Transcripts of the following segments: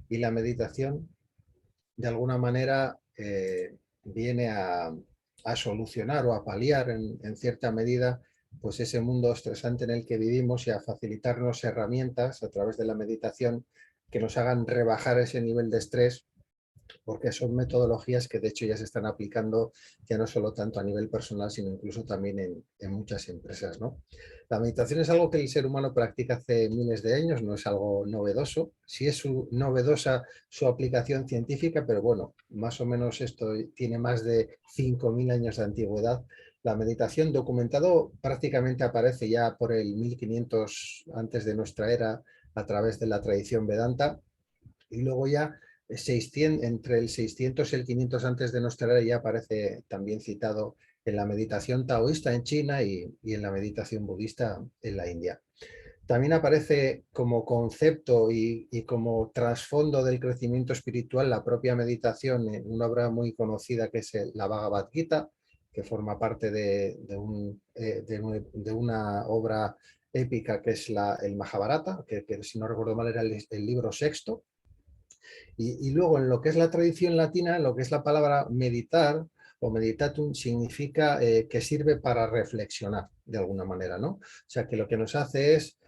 y la meditación de alguna manera viene a solucionar o a paliar en cierta medida pues ese mundo estresante en el que vivimos y a facilitarnos herramientas a través de la meditación que nos hagan rebajar ese nivel de estrés, porque son metodologías que de hecho ya se están aplicando ya no solo tanto a nivel personal, sino incluso también en muchas empresas, ¿no? La meditación es algo que el ser humano practica hace miles de años, no es algo novedoso. Sí es novedosa su aplicación científica, pero bueno, más o menos esto tiene más de 5.000 años de antigüedad. La meditación documentado prácticamente aparece ya por el 1500 antes de nuestra era a través de la tradición Vedanta, y luego ya 600, entre el 600 y el 500 antes de nuestra era ya aparece también citado en la meditación taoísta en China y en la meditación budista en la India. También aparece como concepto y como trasfondo del crecimiento espiritual la propia meditación en una obra muy conocida que es la Bhagavad Gita, que forma parte de una obra épica que es el Mahabharata, que si no recuerdo mal era el libro sexto. Y luego en lo que es la tradición latina, lo que es la palabra meditar o meditatum significa que sirve para reflexionar de alguna manera, ¿no? O sea que lo que nos hace es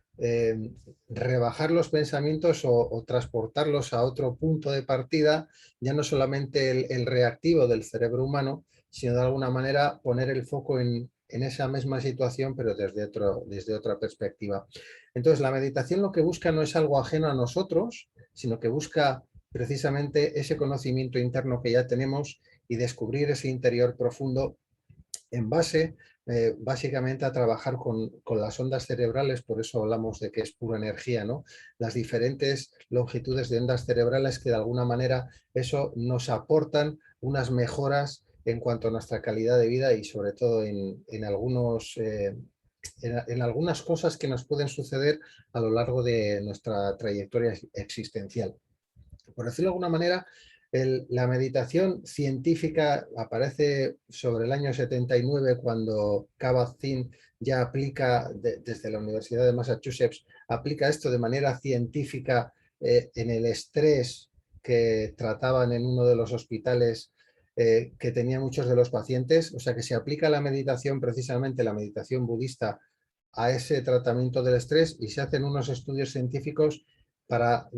rebajar los pensamientos o transportarlos a otro punto de partida, ya no solamente el reactivo del cerebro humano, sino de alguna manera poner el foco en esa misma situación, pero desde otra perspectiva. Entonces, la meditación lo que busca no es algo ajeno a nosotros, sino que busca precisamente ese conocimiento interno que ya tenemos y descubrir ese interior profundo en base básicamente a trabajar con las ondas cerebrales, por eso hablamos de que es pura energía, ¿no? Las diferentes longitudes de ondas cerebrales que de alguna manera eso nos aportan unas mejoras en cuanto a nuestra calidad de vida y sobre todo en algunas cosas que nos pueden suceder a lo largo de nuestra trayectoria existencial. Por decirlo de alguna manera, la meditación científica aparece sobre el año 79 cuando Kabat-Zinn ya aplica, desde la Universidad de Massachusetts, aplica esto de manera científica en el estrés que trataban en uno de los hospitales que tenía muchos de los pacientes. O sea que se aplica la meditación, precisamente la meditación budista, a ese tratamiento del estrés y se hacen unos estudios científicos para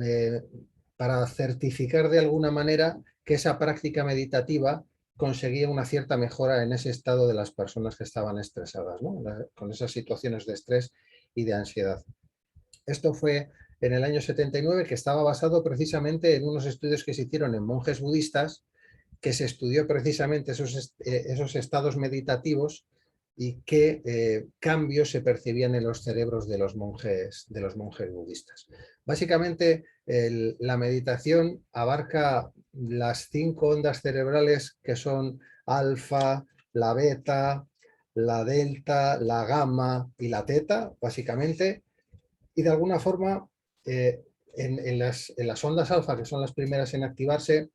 para certificar de alguna manera que esa práctica meditativa conseguía una cierta mejora en ese estado de las personas que estaban estresadas, ¿no? Con esas situaciones de estrés y de ansiedad. Esto fue en el año 79, que estaba basado precisamente en unos estudios que se hicieron en monjes budistas, que se estudió precisamente esos estados meditativos y qué cambios se percibían en los cerebros de los monjes budistas. Básicamente, la meditación abarca las 5 ondas cerebrales que son alfa, la beta, la delta, la gamma y la teta, básicamente, y de alguna forma en las ondas alfa, que son las primeras en activarse,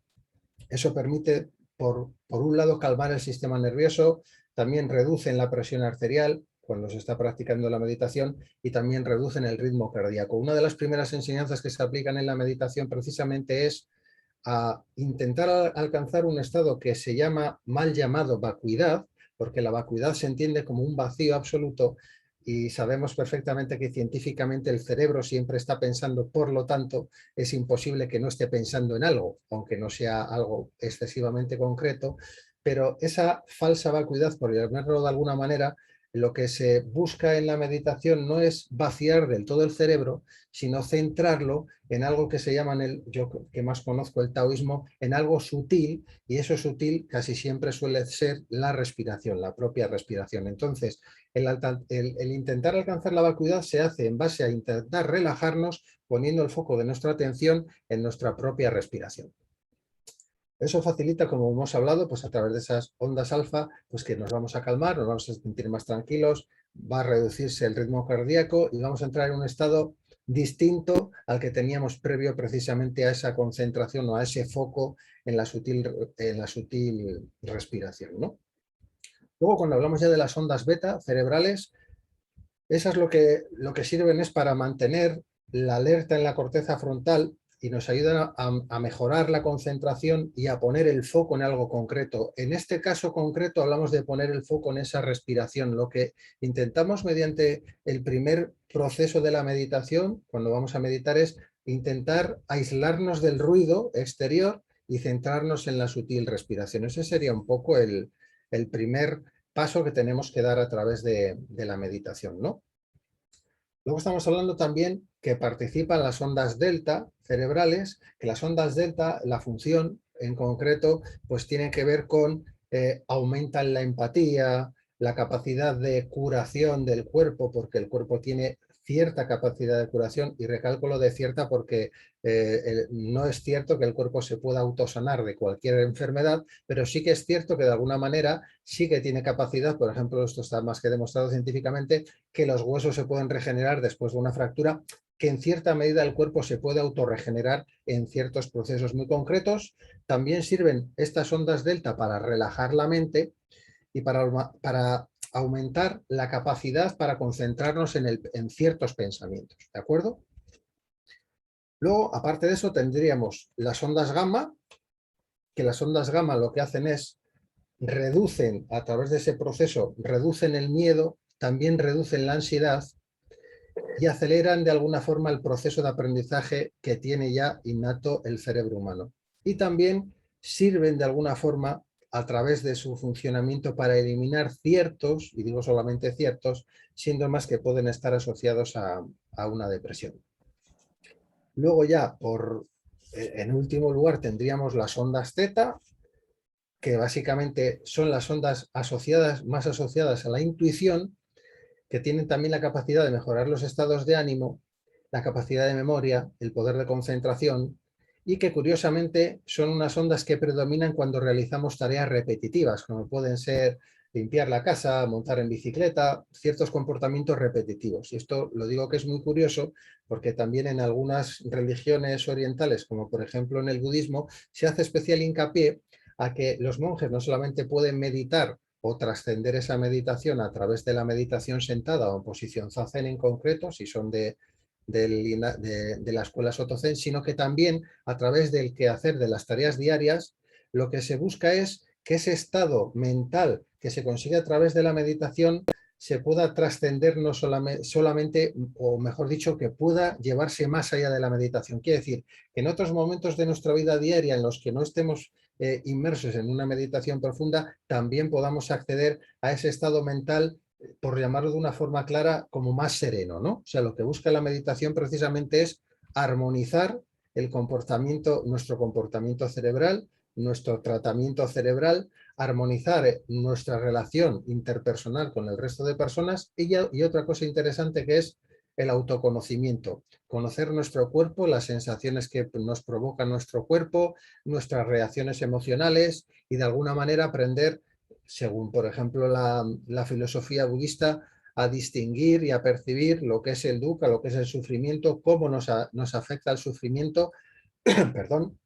eso permite, por un lado, calmar el sistema nervioso, también reducen la presión arterial cuando se está practicando la meditación y también reducen el ritmo cardíaco. Una de las primeras enseñanzas que se aplican en la meditación precisamente es a intentar alcanzar un estado que se llama, mal llamado, vacuidad, porque la vacuidad se entiende como un vacío absoluto y sabemos perfectamente que científicamente el cerebro siempre está pensando, por lo tanto es imposible que no esté pensando en algo, aunque no sea algo excesivamente concreto, pero esa falsa vacuidad, por llamarlo de alguna manera, lo que se busca en la meditación no es vaciar del todo el cerebro, sino centrarlo en algo que se llama, yo que más conozco el taoísmo, en algo sutil, y eso sutil casi siempre suele ser la respiración, la propia respiración. Entonces, el intentar alcanzar la vacuidad se hace en base a intentar relajarnos poniendo el foco de nuestra atención en nuestra propia respiración. Eso facilita, como hemos hablado, pues a través de esas ondas alfa, pues que nos vamos a calmar, nos vamos a sentir más tranquilos, va a reducirse el ritmo cardíaco y vamos a entrar en un estado distinto al que teníamos previo precisamente a esa concentración o a ese foco en la sutil respiración, ¿no? Luego, cuando hablamos ya de las ondas beta cerebrales, esas lo que sirven es para mantener la alerta en la corteza frontal y nos ayudan a mejorar la concentración y a poner el foco en algo concreto. En este caso concreto hablamos de poner el foco en esa respiración. Lo que intentamos mediante el primer proceso de la meditación, cuando vamos a meditar, es intentar aislarnos del ruido exterior y centrarnos en la sutil respiración. Ese sería un poco el primer paso que tenemos que dar a través de la meditación, ¿no? Luego estamos hablando también que participan las ondas delta cerebrales, que las ondas delta, la función en concreto, pues tienen que ver con aumentan la empatía, la capacidad de curación del cuerpo, porque el cuerpo tiene cierta capacidad de curación, y recalco lo de cierta porque no es cierto que el cuerpo se pueda autosanar de cualquier enfermedad, pero sí que es cierto que de alguna manera sí que tiene capacidad. Por ejemplo, esto está más que demostrado científicamente, que los huesos se pueden regenerar después de una fractura, que en cierta medida el cuerpo se puede autorregenerar en ciertos procesos muy concretos. También sirven estas ondas delta para relajar la mente y para aumentar la capacidad para concentrarnos en ciertos pensamientos, ¿de acuerdo? Luego, aparte de eso, tendríamos las ondas gamma, que las ondas gamma lo que hacen es reducen, a través de ese proceso, reducen el miedo, también reducen la ansiedad y aceleran de alguna forma el proceso de aprendizaje que tiene ya innato el cerebro humano. Y también sirven de alguna forma a través de su funcionamiento para eliminar ciertos, y digo solamente ciertos, síntomas que pueden estar asociados a una depresión. Luego ya, en último lugar, tendríamos las ondas teta, que básicamente son las ondas más asociadas a la intuición, que tienen también la capacidad de mejorar los estados de ánimo, la capacidad de memoria, el poder de concentración, y que curiosamente son unas ondas que predominan cuando realizamos tareas repetitivas, como pueden ser limpiar la casa, montar en bicicleta, ciertos comportamientos repetitivos. Y esto lo digo que es muy curioso porque también en algunas religiones orientales, como por ejemplo en el budismo, se hace especial hincapié a que los monjes no solamente pueden meditar o trascender esa meditación a través de la meditación sentada o en posición zazen en concreto, si son de la escuela Soto Zen, sino que también a través del quehacer de las tareas diarias, lo que se busca es que ese estado mental que se consigue a través de la meditación se pueda trascender no solamente, o mejor dicho, que pueda llevarse más allá de la meditación. Quiere decir que en otros momentos de nuestra vida diaria en los que no estemos inmersos en una meditación profunda, también podamos acceder a ese estado mental, por llamarlo de una forma clara, como más sereno, ¿no? O sea, lo que busca la meditación precisamente es armonizar el comportamiento, nuestro comportamiento cerebral, nuestro tratamiento cerebral, armonizar nuestra relación interpersonal con el resto de personas y otra cosa interesante que es el autoconocimiento, conocer nuestro cuerpo, las sensaciones que nos provoca nuestro cuerpo, nuestras reacciones emocionales y de alguna manera aprender, según por ejemplo la filosofía budista, a distinguir y a percibir lo que es el dukkha, lo que es el sufrimiento, cómo nos afecta el sufrimiento, perdón,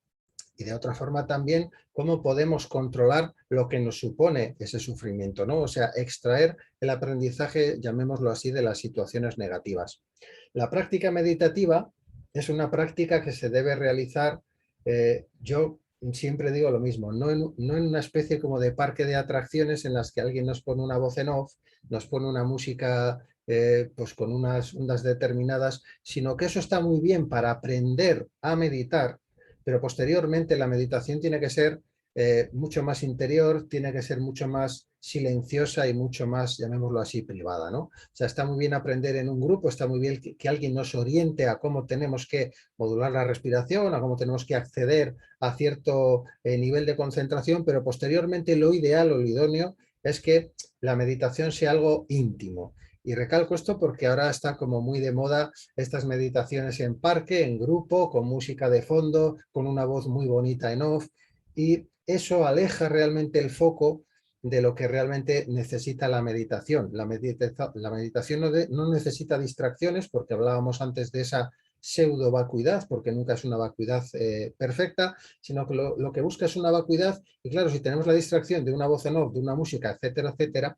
y de otra forma también cómo podemos controlar lo que nos supone ese sufrimiento, ¿no? O sea, extraer el aprendizaje, llamémoslo así, de las situaciones negativas. La práctica meditativa es una práctica que se debe realizar, yo siempre digo lo mismo, no en una especie como de parque de atracciones en las que alguien nos pone una voz en off, nos pone una música pues con unas ondas determinadas, sino que eso está muy bien para aprender a meditar, pero posteriormente la meditación tiene que ser mucho más interior, tiene que ser mucho más silenciosa y mucho más, llamémoslo así, privada, ¿no? O sea, está muy bien aprender en un grupo, está muy bien que alguien nos oriente a cómo tenemos que modular la respiración, a cómo tenemos que acceder a cierto nivel de concentración, pero posteriormente lo ideal o lo idóneo es que la meditación sea algo íntimo. Y recalco esto porque ahora está como muy de moda estas meditaciones en parque, en grupo, con música de fondo, con una voz muy bonita en off, y eso aleja realmente el foco de lo que realmente necesita la meditación. La meditación no necesita distracciones, porque hablábamos antes de esa pseudo vacuidad, porque nunca es una vacuidad perfecta, sino que lo que busca es una vacuidad. Y claro, si tenemos la distracción de una voz en off, de una música, etcétera, etcétera,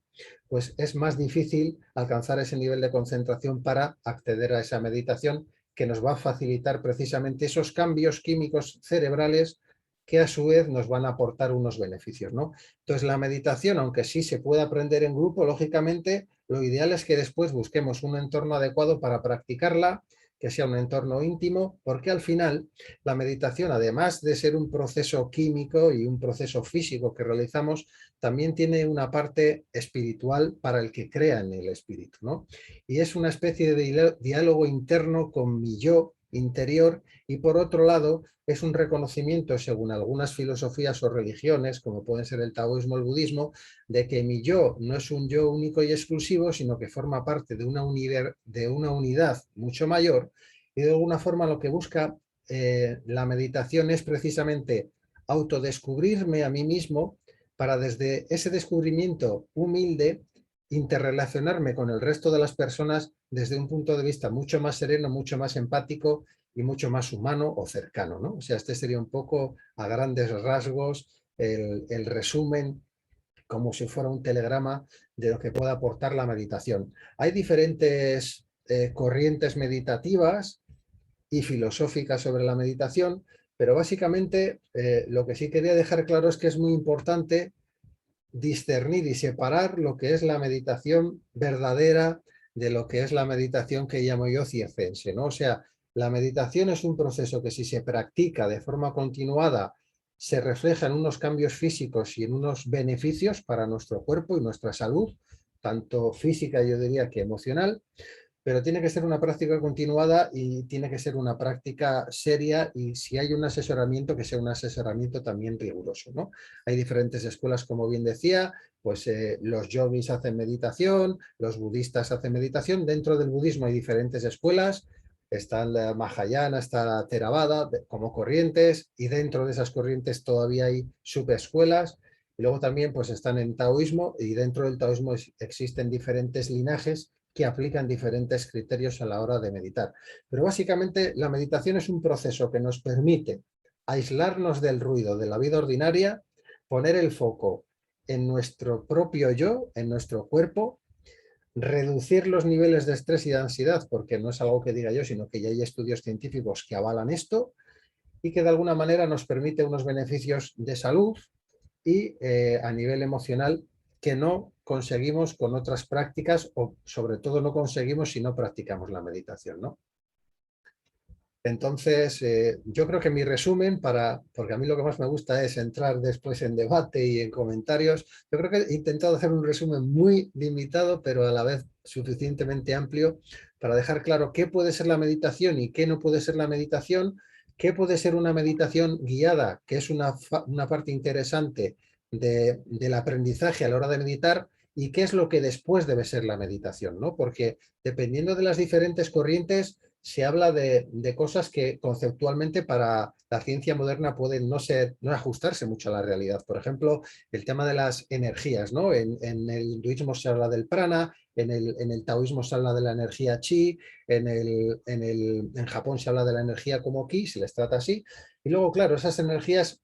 pues es más difícil alcanzar ese nivel de concentración para acceder a esa meditación que nos va a facilitar precisamente esos cambios químicos cerebrales que a su vez nos van a aportar unos beneficios, ¿no? Entonces la meditación, aunque sí se puede aprender en grupo, lógicamente lo ideal es que después busquemos un entorno adecuado para practicarla, que sea un entorno íntimo, porque al final la meditación, además de ser un proceso químico y un proceso físico que realizamos, también tiene una parte espiritual para el que crea en el espíritu, ¿no? Y es una especie de diálogo interno con mi yo interior, y por otro lado es un reconocimiento, según algunas filosofías o religiones, como pueden ser el taoísmo o el budismo, de que mi yo no es un yo único y exclusivo, sino que forma parte de una unidad mucho mayor, y de alguna forma lo que busca la meditación es precisamente autodescubrirme a mí mismo, para desde ese descubrimiento humilde interrelacionarme con el resto de las personas desde un punto de vista mucho más sereno, mucho más empático y mucho más humano o cercano, ¿no? O sea, este sería un poco a grandes rasgos el resumen, como si fuera un telegrama, de lo que puede aportar la meditación. Hay diferentes corrientes meditativas y filosóficas sobre la meditación, pero básicamente lo que sí quería dejar claro es que es muy importante discernir y separar lo que es la meditación verdadera de lo que es la meditación que llamo yo circense, ¿no? O sea, la meditación es un proceso que, si se practica de forma continuada, se refleja en unos cambios físicos y en unos beneficios para nuestro cuerpo y nuestra salud, tanto física, yo diría, que emocional, pero tiene que ser una práctica continuada y tiene que ser una práctica seria, y si hay un asesoramiento, que sea un asesoramiento también riguroso, ¿no? Hay diferentes escuelas, como bien decía, pues los yogis hacen meditación, los budistas hacen meditación. Dentro del budismo hay diferentes escuelas, está la Mahayana, está la Theravada como corrientes, y dentro de esas corrientes todavía hay subescuelas. Y luego también pues están en taoísmo, y dentro del taoísmo existen diferentes linajes que aplican diferentes criterios a la hora de meditar. Pero básicamente la meditación es un proceso que nos permite aislarnos del ruido de la vida ordinaria, poner el foco en nuestro propio yo, en nuestro cuerpo, reducir los niveles de estrés y de ansiedad, porque no es algo que diga yo, sino que ya hay estudios científicos que avalan esto, y que de alguna manera nos permite unos beneficios de salud y a nivel emocional que no conseguimos con otras prácticas, o sobre todo no conseguimos si no practicamos la meditación, ¿no? Entonces, yo creo que mi resumen, porque a mí lo que más me gusta es entrar después en debate y en comentarios, yo creo que he intentado hacer un resumen muy limitado, pero a la vez suficientemente amplio, para dejar claro qué puede ser la meditación y qué no puede ser la meditación, qué puede ser una meditación guiada, que es una parte interesante del aprendizaje a la hora de meditar, y qué es lo que después debe ser la meditación, ¿no? Porque dependiendo de las diferentes corrientes, se habla de cosas que conceptualmente para la ciencia moderna pueden no ajustarse mucho a la realidad. Por ejemplo, el tema de las energías, ¿no? En el hinduismo se habla del prana, en el taoísmo se habla de la energía chi, en Japón se habla de la energía como ki, se les trata así. Y luego, claro, esas energías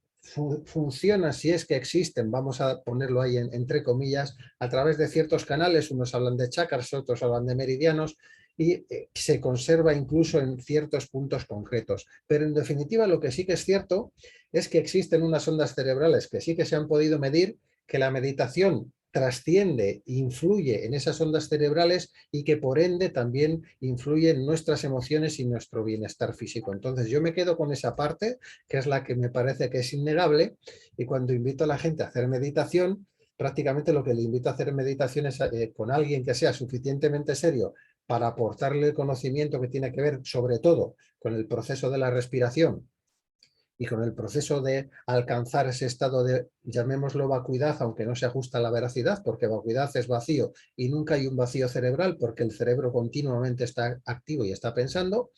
funcionan, si es que existen, vamos a ponerlo ahí entre comillas, a través de ciertos canales. Unos hablan de chakras, otros hablan de meridianos, y se conserva incluso en ciertos puntos concretos. Pero en definitiva, lo que sí que es cierto es que existen unas ondas cerebrales que sí que se han podido medir, que la meditación trasciende, influye en esas ondas cerebrales, y que por ende también influye en nuestras emociones y nuestro bienestar físico. Entonces yo me quedo con esa parte, que es la que me parece que es innegable, y cuando invito a la gente a hacer meditación, prácticamente lo que le invito a hacer meditación es con alguien que sea suficientemente serio para aportarle el conocimiento que tiene que ver sobre todo con el proceso de la respiración y con el proceso de alcanzar ese estado de, llamémoslo, vacuidad, aunque no se ajusta a la veracidad, porque vacuidad es vacío y nunca hay un vacío cerebral, porque el cerebro continuamente está activo y está pensando,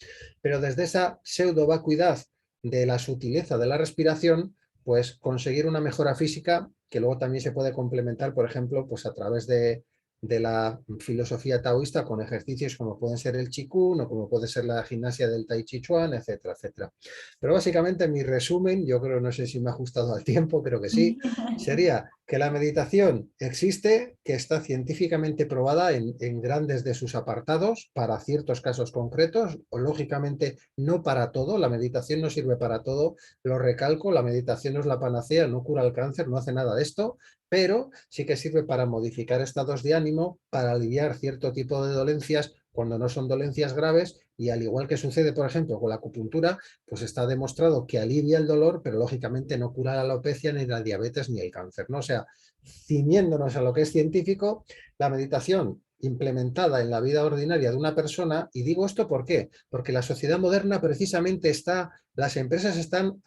pero desde esa pseudo vacuidad de la sutileza de la respiración, pues conseguir una mejora física que luego también se puede complementar, por ejemplo, pues a través de la filosofía taoísta, con ejercicios como pueden ser el Qigong o como puede ser la gimnasia del Tai Chi Chuan, etcétera, etcétera. Pero básicamente mi resumen, yo creo, no sé si me ha ajustado al tiempo, creo que sí, sería que la meditación existe, que está científicamente probada en grandes de sus apartados para ciertos casos concretos, o lógicamente no para todo, la meditación no sirve para todo, lo recalco, la meditación no es la panacea, no cura el cáncer, no hace nada de esto, pero sí que sirve para modificar estados de ánimo, para aliviar cierto tipo de dolencias cuando no son dolencias graves, y al igual que sucede, por ejemplo, con la acupuntura, pues está demostrado que alivia el dolor, pero lógicamente no cura la alopecia, ni la diabetes, ni el cáncer, ¿no? O sea, ciñéndonos a lo que es científico, la meditación implementada en la vida ordinaria de una persona, y digo esto ¿por qué? Porque la sociedad moderna precisamente está, las empresas están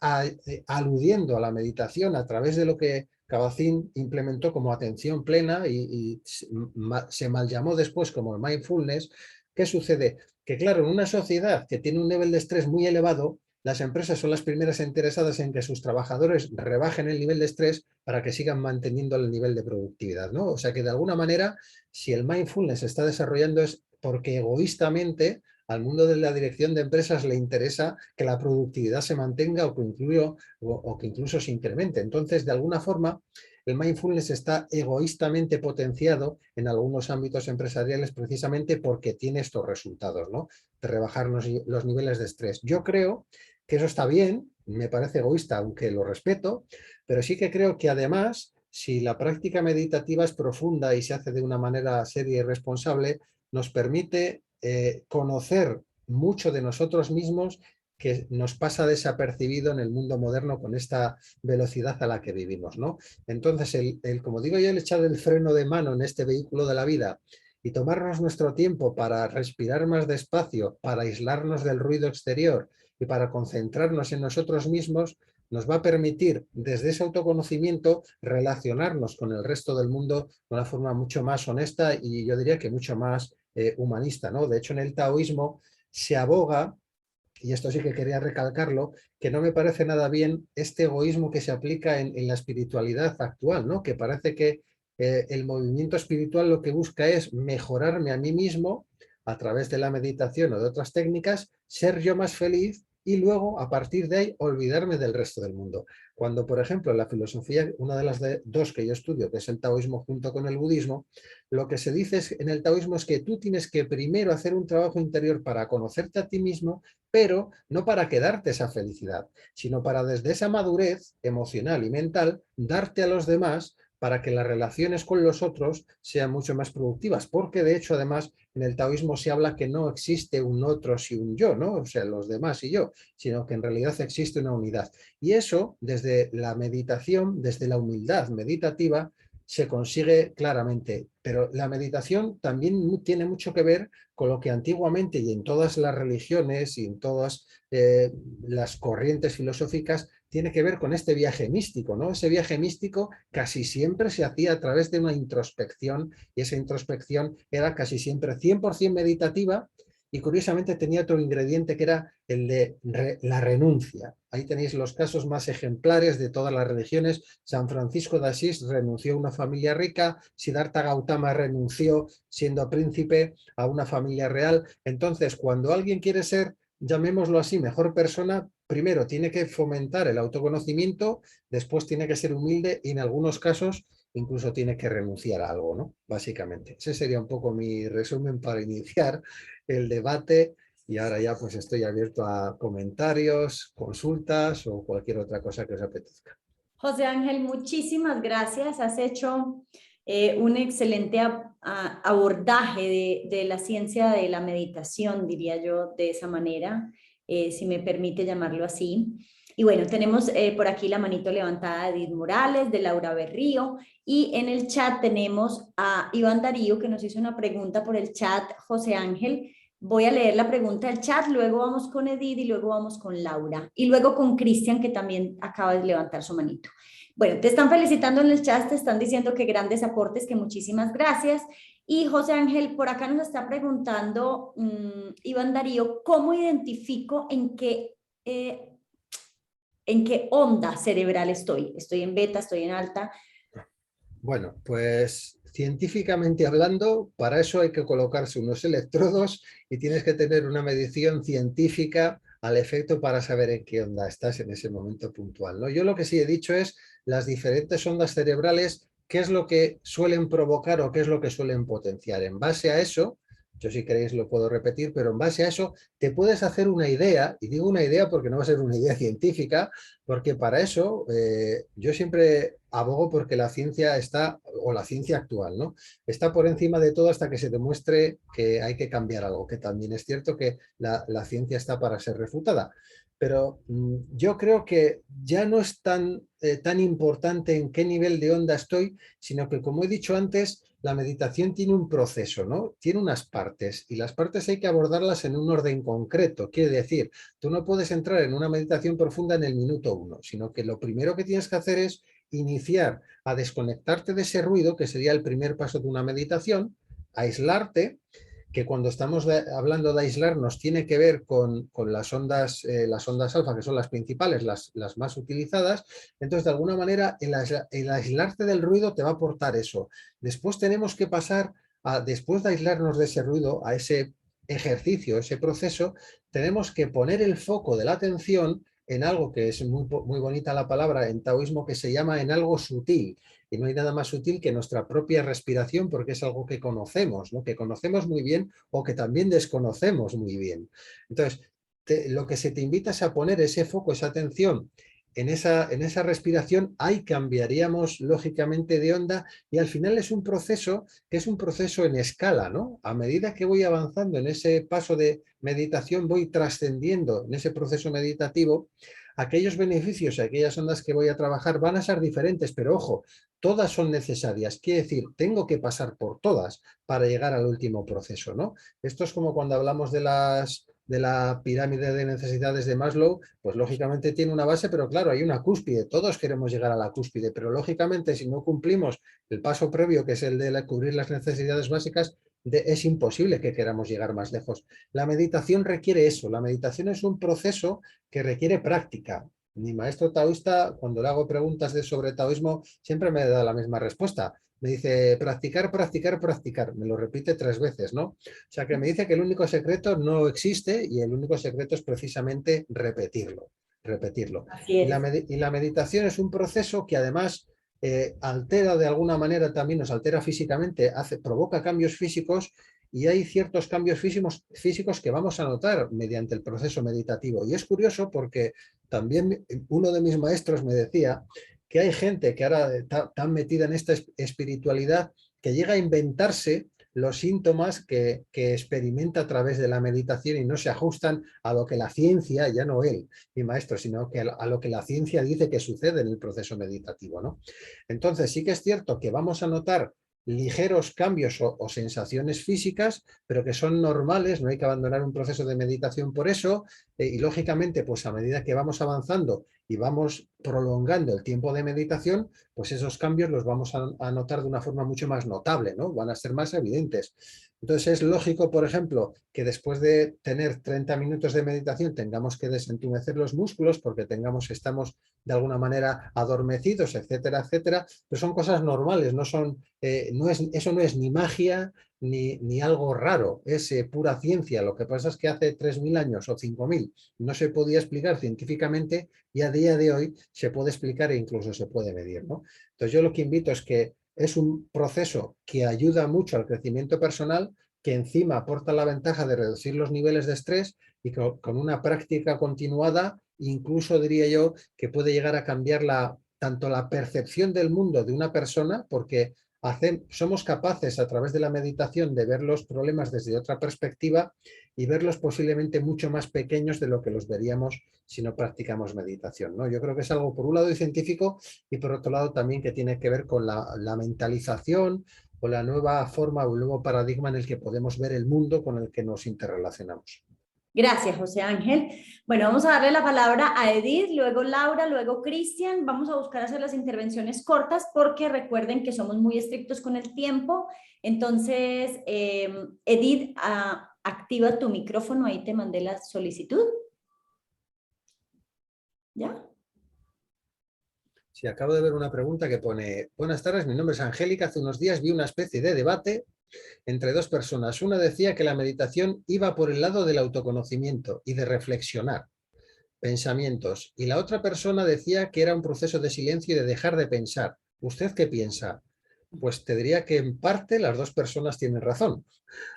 aludiendo a la meditación a través de lo que Kabat-Zinn implementó como atención plena y se mal llamó después como el mindfulness. ¿Qué sucede? Que claro, en una sociedad que tiene un nivel de estrés muy elevado, las empresas son las primeras interesadas en que sus trabajadores rebajen el nivel de estrés para que sigan manteniendo el nivel de productividad, ¿no? O sea que de alguna manera, si el mindfulness se está desarrollando es porque egoístamente al mundo de la dirección de empresas le interesa que la productividad se mantenga o que incluso se incremente. Entonces, de alguna forma, el mindfulness está egoístamente potenciado en algunos ámbitos empresariales precisamente porque tiene estos resultados, ¿no? De rebajar los niveles de estrés. Yo creo que eso está bien, me parece egoísta, aunque lo respeto, pero sí que creo que además, si la práctica meditativa es profunda y se hace de una manera seria y responsable, nos permite conocer mucho de nosotros mismos que nos pasa desapercibido en el mundo moderno con esta velocidad a la que vivimos, ¿no? Entonces, como digo yo, el echar el freno de mano en este vehículo de la vida y tomarnos nuestro tiempo para respirar más despacio, para aislarnos del ruido exterior y para concentrarnos en nosotros mismos, nos va a permitir desde ese autoconocimiento relacionarnos con el resto del mundo de una forma mucho más honesta y yo diría que mucho más humanista, ¿no? De hecho, en el taoísmo se aboga, y esto sí que quería recalcarlo, que no me parece nada bien este egoísmo que se aplica en la espiritualidad actual, ¿no? Que parece que el movimiento espiritual lo que busca es mejorarme a mí mismo a través de la meditación o de otras técnicas, ser yo más feliz y luego a partir de ahí olvidarme del resto del mundo. Cuando, por ejemplo, en la filosofía, una de las dos que yo estudio, que es el taoísmo junto con el budismo, lo que se dice en el taoísmo es que tú tienes que primero hacer un trabajo interior para conocerte a ti mismo, pero no para quedarte esa felicidad, sino para desde esa madurez emocional y mental darte a los demás para que las relaciones con los otros sean mucho más productivas, porque de hecho además en el taoísmo se habla que no existe un otros y un yo, ¿no? O sea, los demás y yo, sino que en realidad existe una unidad. Y eso desde la meditación, desde la humildad meditativa, se consigue claramente, pero la meditación también tiene mucho que ver con lo que antiguamente y en todas las religiones y en todas las corrientes filosóficas tiene que ver con este viaje místico, ¿no? Ese viaje místico casi siempre se hacía a través de una introspección y esa introspección era casi siempre 100% meditativa y curiosamente tenía otro ingrediente que era el de la renuncia. Ahí tenéis los casos más ejemplares de todas las religiones. San Francisco de Asís renunció a una familia rica, Siddhartha Gautama renunció siendo príncipe a una familia real. Entonces, cuando alguien quiere ser, llamémoslo así, mejor persona, primero tiene que fomentar el autoconocimiento, después tiene que ser humilde y en algunos casos incluso tiene que renunciar a algo, ¿no? Básicamente. Ese sería un poco mi resumen para iniciar el debate y ahora ya pues estoy abierto a comentarios, consultas o cualquier otra cosa que os apetezca. José Ángel, muchísimas gracias. Has hecho un excelente abordaje de la ciencia de la meditación, diría yo, de esa manera, si me permite llamarlo así. Y bueno, tenemos por aquí la manito levantada de Edith Morales, de Laura Berrío, y en el chat tenemos a Iván Darío, que nos hizo una pregunta por el chat, José Ángel. Voy a leer la pregunta del chat, luego vamos con Edith y luego vamos con Laura y luego con Cristian, que también acaba de levantar su manito. Bueno, te están felicitando en el chat, te están diciendo que grandes aportes, que muchísimas gracias. Y José Ángel, por acá nos está preguntando Iván Darío, ¿cómo identifico en qué onda cerebral estoy? ¿Estoy en beta, estoy en alta? Bueno, pues científicamente hablando, para eso hay que colocarse unos electrodos y tienes que tener una medición científica al efecto para saber en qué onda estás en ese momento puntual, ¿no? Yo lo que sí he dicho es las diferentes ondas cerebrales qué es lo que suelen provocar o qué es lo que suelen potenciar. En base a eso, yo si queréis lo puedo repetir, pero en base a eso te puedes hacer una idea, y digo una idea porque no va a ser una idea científica, porque para eso yo siempre abogo porque la ciencia está, o la ciencia actual, ¿no? Está por encima de todo hasta que se demuestre que hay que cambiar algo, que también es cierto que la ciencia está para ser refutada. Pero yo creo que ya no es tan importante en qué nivel de onda estoy, sino que, como he dicho antes, la meditación tiene un proceso, ¿no? Tiene unas partes y las partes hay que abordarlas en un orden concreto. Quiere decir, tú no puedes entrar en una meditación profunda en el minuto 1, sino que lo primero que tienes que hacer es iniciar a desconectarte de ese ruido, que sería el primer paso de una meditación, aislarte, que cuando estamos hablando de aislarnos tiene que ver con las ondas alfa, que son las principales, las más utilizadas. Entonces, de alguna manera, el aislarte del ruido te va a aportar eso. Después tenemos que pasar, después de aislarnos de ese ruido, a ese ejercicio, ese proceso, tenemos que poner el foco de la atención en algo que es muy bonita la palabra en taoísmo, que se llama en algo sutil. Y no hay nada más sutil que nuestra propia respiración, porque es algo que conocemos, ¿no? Que conocemos muy bien o que también desconocemos muy bien. Entonces, lo que se te invita es a poner ese foco, esa atención en esa respiración. Ahí cambiaríamos lógicamente de onda y al final es un proceso que es un proceso en escala, ¿no? A medida que voy avanzando en ese paso de meditación, voy trascendiendo en ese proceso meditativo. Aquellos beneficios y aquellas ondas que voy a trabajar van a ser diferentes, pero ojo, todas son necesarias. Quiere decir, tengo que pasar por todas para llegar al último proceso, ¿no? Esto es como cuando hablamos de la pirámide de necesidades de Maslow, pues lógicamente tiene una base, pero claro, hay una cúspide. Todos queremos llegar a la cúspide, pero lógicamente si no cumplimos el paso previo, que es el de cubrir las necesidades básicas, es imposible que queramos llegar más lejos. La meditación requiere eso. La meditación es un proceso que requiere práctica. Mi maestro taoísta, cuando le hago preguntas sobre taoísmo, siempre me da la misma respuesta. Me dice, practicar, practicar, practicar. Me lo repite 3 veces, ¿no? O sea, que me dice que el único secreto no existe y el único secreto es precisamente repetirlo. Repetirlo. Así Y la, es. y la meditación es un proceso que además altera de alguna manera también, nos altera físicamente, provoca cambios físicos y hay ciertos cambios físicos que vamos a notar mediante el proceso meditativo. Y es curioso porque también uno de mis maestros me decía que hay gente que ahora está tan metida en esta espiritualidad que llega a inventarse los síntomas que experimenta a través de la meditación y no se ajustan a lo que la ciencia, ya no él, mi maestro, sino que a lo que la ciencia dice que sucede en el proceso meditativo, ¿no? Entonces sí que es cierto que vamos a notar ligeros cambios o sensaciones físicas, pero que son normales, no hay que abandonar un proceso de meditación por eso, y lógicamente, pues a medida que vamos avanzando y vamos prolongando el tiempo de meditación, pues esos cambios los vamos a notar de una forma mucho más notable, ¿no? Van a ser más evidentes. Entonces es lógico, por ejemplo, que después de tener 30 minutos de meditación tengamos que desentumecer los músculos porque estamos de alguna manera adormecidos, etcétera, etcétera, pero son cosas normales, eso no es ni magia ni algo raro, es pura ciencia. Lo que pasa es que hace 3.000 años o 5.000 no se podía explicar científicamente y a día de hoy se puede explicar e incluso se puede medir, ¿no? Entonces yo lo que invito es que es un proceso que ayuda mucho al crecimiento personal, que encima aporta la ventaja de reducir los niveles de estrés y con una práctica continuada, incluso diría yo que puede llegar a cambiar tanto la percepción del mundo de una persona, porque somos capaces a través de la meditación de ver los problemas desde otra perspectiva y verlos posiblemente mucho más pequeños de lo que los veríamos si no practicamos meditación, ¿no? Yo creo que es algo por un lado científico y por otro lado también que tiene que ver con la mentalización o la nueva forma o el nuevo paradigma en el que podemos ver el mundo con el que nos interrelacionamos. Gracias, José Ángel. Bueno, vamos a darle la palabra a Edith, luego Laura, luego Cristian. Vamos a buscar hacer las intervenciones cortas porque recuerden que somos muy estrictos con el tiempo. Entonces, Edith, activa tu micrófono, ahí te mandé la solicitud. ¿Ya? Sí, acabo de ver una pregunta que pone: buenas tardes, mi nombre es Angélica. Hace unos días vi una especie de debate entre 2 personas. Una decía que la meditación iba por el lado del autoconocimiento y de reflexionar pensamientos, y la otra persona decía que era un proceso de silencio y de dejar de pensar. ¿Usted qué piensa? Pues te diría que en parte las dos personas tienen razón,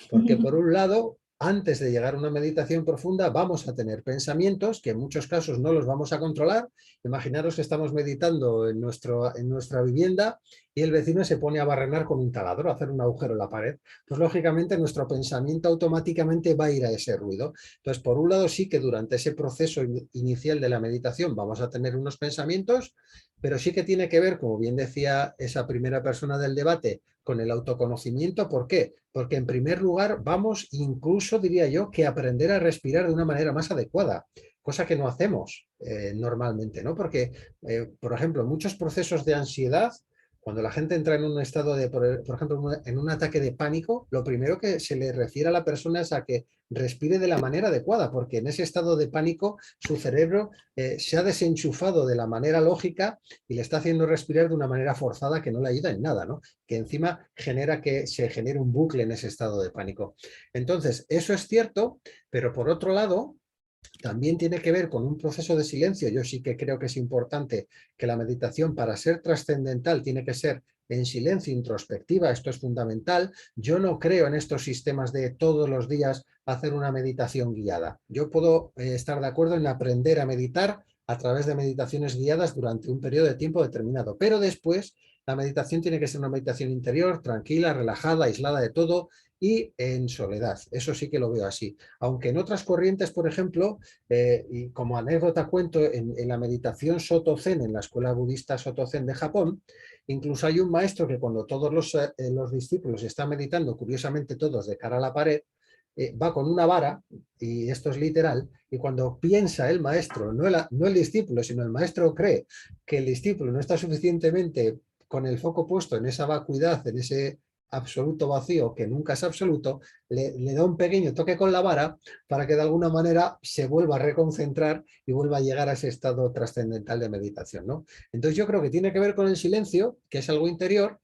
porque por un lado, antes de llegar a una meditación profunda vamos a tener pensamientos que en muchos casos no los vamos a controlar. Imaginaros que estamos meditando en nuestra vivienda y el vecino se pone a barrenar con un taladro, a hacer un agujero en la pared. Pues lógicamente nuestro pensamiento automáticamente va a ir a ese ruido. Entonces, por un lado sí que durante ese proceso inicial de la meditación vamos a tener unos pensamientos, pero sí que tiene que ver, como bien decía esa primera persona del debate, con el autoconocimiento. ¿Por qué? Porque en primer lugar vamos incluso, diría yo, que aprender a respirar de una manera más adecuada, cosa que no hacemos normalmente, ¿no? Porque, por ejemplo, muchos procesos de ansiedad, cuando la gente entra en un estado de, por ejemplo, en un ataque de pánico, lo primero que se le refiere a la persona es a que respire de la manera adecuada, porque en ese estado de pánico su cerebro se ha desenchufado de la manera lógica y le está haciendo respirar de una manera forzada que no le ayuda en nada, ¿no? Que encima genera que se genere un bucle en ese estado de pánico. Entonces, eso es cierto, pero por otro lado, también tiene que ver con un proceso de silencio. Yo sí que creo que es importante que la meditación, para ser trascendental, tiene que ser en silencio, introspectiva. Esto es fundamental. Yo no creo en estos sistemas de todos los días hacer una meditación guiada. Yo puedo estar de acuerdo en aprender a meditar a través de meditaciones guiadas durante un periodo de tiempo determinado, pero después la meditación tiene que ser una meditación interior, tranquila, relajada, aislada de todo y en soledad. Eso sí que lo veo así. Aunque en otras corrientes, por ejemplo, y como anécdota cuento, en la meditación Soto Zen, en la escuela budista Soto Zen de Japón, incluso hay un maestro que cuando todos los discípulos están meditando, curiosamente todos de cara a la pared, va con una vara, y esto es literal, y cuando piensa el maestro, no el discípulo, sino el maestro cree que el discípulo no está suficientemente con el foco puesto en esa vacuidad, en ese absoluto vacío que nunca es absoluto, le da un pequeño toque con la vara para que de alguna manera se vuelva a reconcentrar y vuelva a llegar a ese estado trascendental de meditación, ¿no? Entonces yo creo que tiene que ver con el silencio, que es algo interior,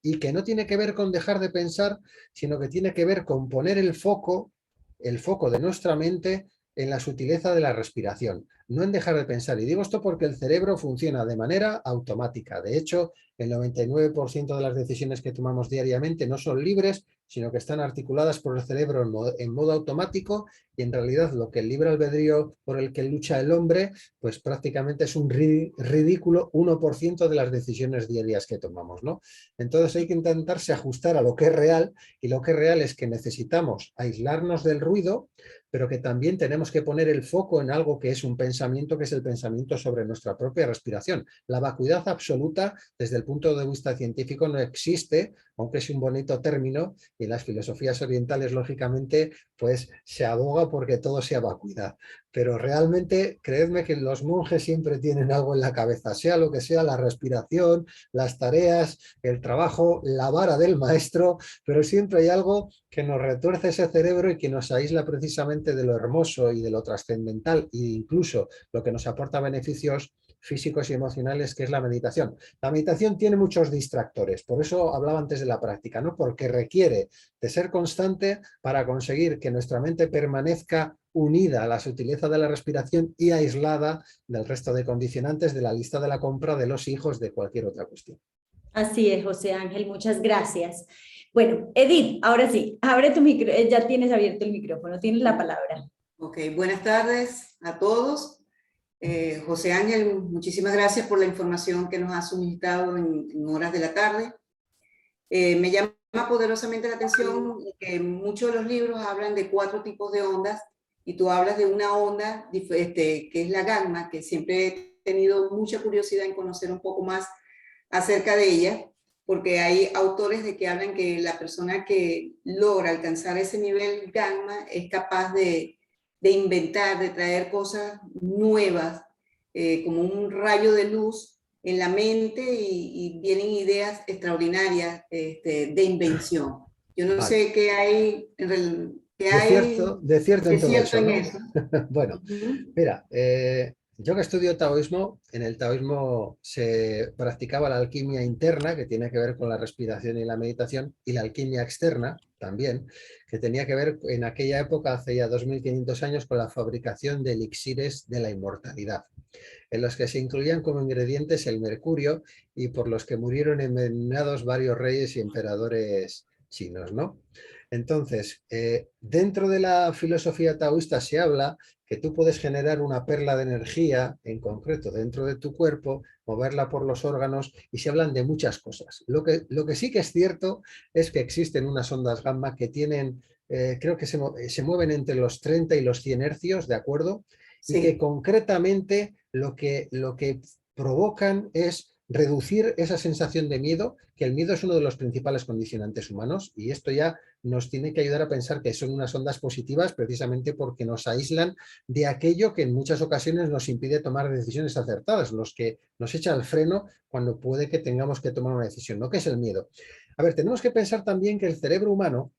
y que no tiene que ver con dejar de pensar, sino que tiene que ver con poner el foco de nuestra mente en la sutileza de la respiración, no en dejar de pensar. Y digo esto porque el cerebro funciona de manera automática. De hecho, el 99% de las decisiones que tomamos diariamente no son libres, sino que están articuladas por el cerebro en modo automático, y en realidad lo que el libre albedrío por el que lucha el hombre, pues prácticamente es un ridículo 1% de las decisiones diarias que tomamos, ¿no? Entonces hay que intentarse ajustar a lo que es real, y lo que es real es que necesitamos aislarnos del ruido, pero que también tenemos que poner el foco en algo que es un pensamiento, que es el pensamiento sobre nuestra propia respiración. La vacuidad absoluta, desde el punto de vista científico, no existe, aunque es un bonito término, y en las filosofías orientales, lógicamente, pues se aboga porque todo sea vacuidad. Pero realmente, creedme que los monjes siempre tienen algo en la cabeza, sea lo que sea, la respiración, las tareas, el trabajo, la vara del maestro, pero siempre hay algo que nos retuerce ese cerebro y que nos aísla precisamente de lo hermoso y de lo trascendental, e incluso lo que nos aporta beneficios físicos y emocionales, que es la meditación. La meditación tiene muchos distractores, por eso hablaba antes de la práctica, ¿no? Porque requiere de ser constante para conseguir que nuestra mente permanezca unida a la sutileza de la respiración y aislada del resto de condicionantes de la lista de la compra, de los hijos, de cualquier otra cuestión. Así es, José Ángel, muchas gracias. Bueno, Edith, ahora sí, abre tu micro, ya tienes abierto el micrófono, tienes la palabra. Ok, buenas tardes a todos. José Ángel, muchísimas gracias por la información que nos has suministrado en horas de la tarde. Me llama poderosamente la atención que muchos de los libros hablan de 4 tipos de ondas, y tú hablas de una onda que es la gamma, que siempre he tenido mucha curiosidad en conocer un poco más acerca de ella, porque hay autores de que hablan que la persona que logra alcanzar ese nivel gamma es capaz de inventar, de traer cosas nuevas, como un rayo de luz en la mente, y vienen ideas extraordinarias de invención. Yo no sé qué hay, qué hay De cierto en todo eso, en ¿no? eso. Bueno, mira, yo que estudio taoísmo, en el taoísmo se practicaba la alquimia interna, que tiene que ver con la respiración y la meditación, y la alquimia externa también, que tenía que ver en aquella época, hace ya 2500 años, con la fabricación de elixires de la inmortalidad, en los que se incluían como ingredientes el mercurio y por los que murieron envenenados varios reyes y emperadores chinos, ¿no? Entonces, dentro de la filosofía taoísta se habla que tú puedes generar una perla de energía, en concreto dentro de tu cuerpo, moverla por los órganos, y se hablan de muchas cosas. Lo que sí que es cierto es que existen unas ondas gamma que tienen, creo que se mueven entre los 30 y los 100 hercios, ¿de acuerdo? Y que Sí, concretamente lo que provocan es reducir esa sensación de miedo, que el miedo es uno de los principales condicionantes humanos, y esto ya nos tiene que ayudar a pensar que son unas ondas positivas precisamente porque nos aíslan de aquello que en muchas ocasiones nos impide tomar decisiones acertadas, los que nos echa el freno cuando puede que tengamos que tomar una decisión, ¿no? ¿Qué es el miedo? A ver, tenemos que pensar también que el cerebro humano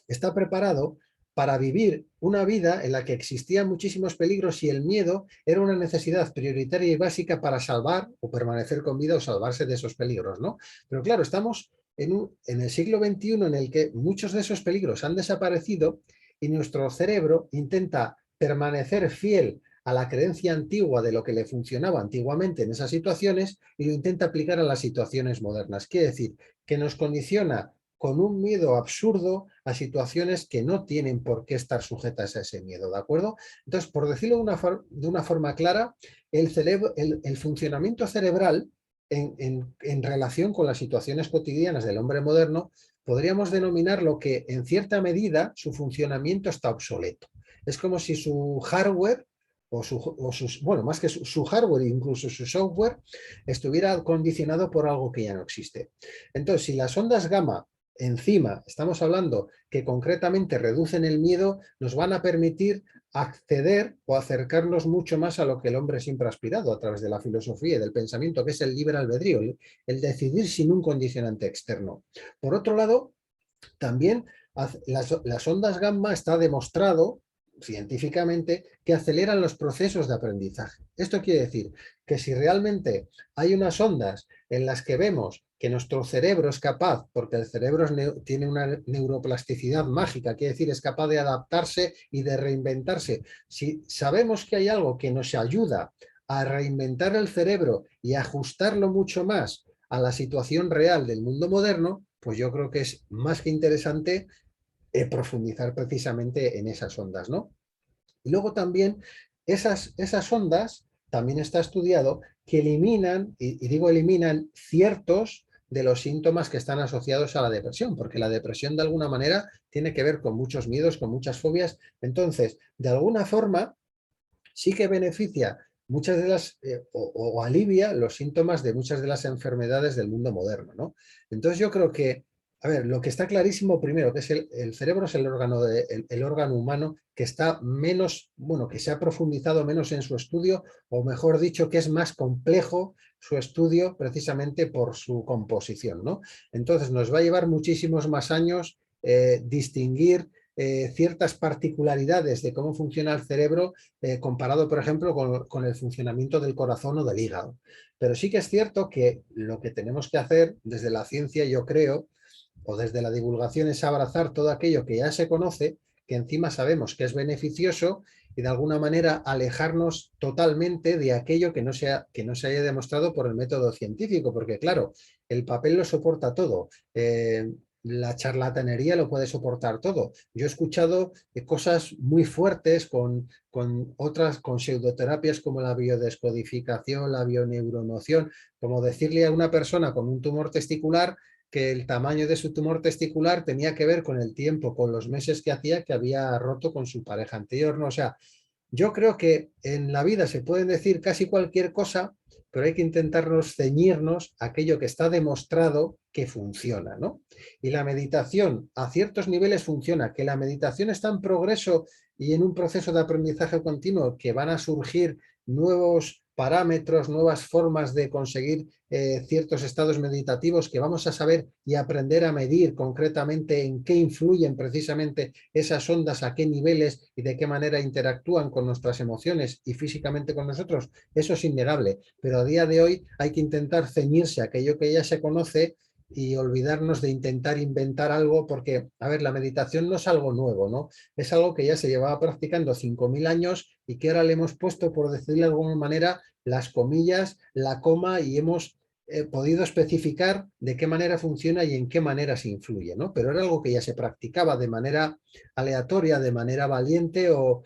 está preparado para vivir una vida en la que existían muchísimos peligros y el miedo era una necesidad prioritaria y básica para salvar o permanecer con vida o salvarse de esos peligros, ¿no? Pero claro, estamos en el siglo XXI en el que muchos de esos peligros han desaparecido y nuestro cerebro intenta permanecer fiel a la creencia antigua de lo que le funcionaba antiguamente en esas situaciones y lo intenta aplicar a las situaciones modernas. Quiere decir, que nos condiciona con un miedo absurdo a situaciones que no tienen por qué estar sujetas a ese miedo, ¿de acuerdo? Entonces, por decirlo de una forma clara, el funcionamiento cerebral en relación con las situaciones cotidianas del hombre moderno, podríamos denominar lo que en cierta medida su funcionamiento está obsoleto. Es como si su hardware bueno, más que su hardware, incluso su software, estuviera condicionado por algo que ya no existe. Entonces, si las ondas gamma encima estamos hablando que concretamente reducen el miedo, nos van a permitir acceder o acercarnos mucho más a lo que el hombre siempre ha aspirado a través de la filosofía y del pensamiento, que es el libre albedrío, el decidir sin un condicionante externo. Por otro lado, también las ondas gamma está demostrado científicamente que aceleran los procesos de aprendizaje. Esto quiere decir que si realmente hay unas ondas en las que vemos que nuestro cerebro es capaz, porque el cerebro tiene una neuroplasticidad mágica, quiere decir, es capaz de adaptarse y de reinventarse. Si sabemos que hay algo que nos ayuda a reinventar el cerebro y ajustarlo mucho más a la situación real del mundo moderno, pues yo creo que es más que interesante profundizar precisamente en esas ondas, ¿no? Y luego también esas ondas, también está estudiado que eliminan, y digo eliminan, ciertos de los síntomas que están asociados a la depresión, porque la depresión de alguna manera tiene que ver con muchos miedos, con muchas fobias. Entonces, de alguna forma, sí que beneficia muchas de las, o alivia los síntomas de muchas de las enfermedades del mundo moderno, ¿no? Entonces yo creo que, a ver, lo que está clarísimo primero, que es el cerebro es el órgano humano que está menos, bueno, que se ha profundizado menos en su estudio, o mejor dicho, que es más complejo su estudio precisamente por su composición, ¿no? Entonces nos va a llevar muchísimos más años distinguir ciertas particularidades de cómo funciona el cerebro comparado, por ejemplo, con el funcionamiento del corazón o del hígado. Pero sí que es cierto que lo que tenemos que hacer desde la ciencia, yo creo, o desde la divulgación, es abrazar todo aquello que ya se conoce, que encima sabemos que es beneficioso, y de alguna manera alejarnos totalmente de aquello que no se haya demostrado por el método científico, porque claro, el papel lo soporta todo. La charlatanería lo puede soportar todo. Yo he escuchado cosas muy fuertes con pseudoterapias como la biodescodificación, la bioneuromoción, como decirle a una persona con un tumor testicular que el tamaño de su tumor testicular tenía que ver con el tiempo, con los meses que hacía que había roto con su pareja anterior, ¿no? O sea, yo creo que en la vida se pueden decir casi cualquier cosa, pero hay que intentarnos ceñirnos a aquello que está demostrado que funciona, ¿no? Y la meditación a ciertos niveles funciona. Que la meditación está en progreso y en un proceso de aprendizaje continuo, que van a surgir nuevos parámetros, nuevas formas de conseguir ciertos estados meditativos que vamos a saber y aprender a medir concretamente en qué influyen precisamente esas ondas, a qué niveles y de qué manera interactúan con nuestras emociones y físicamente con nosotros, eso es innegable. Pero a día de hoy hay que intentar ceñirse a aquello que ya se conoce y olvidarnos de intentar inventar algo porque, a ver, la meditación no es algo nuevo, ¿no? Es algo que ya se llevaba practicando 5000 años y que ahora le hemos puesto, por decirlo de alguna manera, las comillas, la coma y hemos podido especificar de qué manera funciona y en qué manera se influye, ¿no? Pero era algo que ya se practicaba de manera aleatoria, de manera valiente o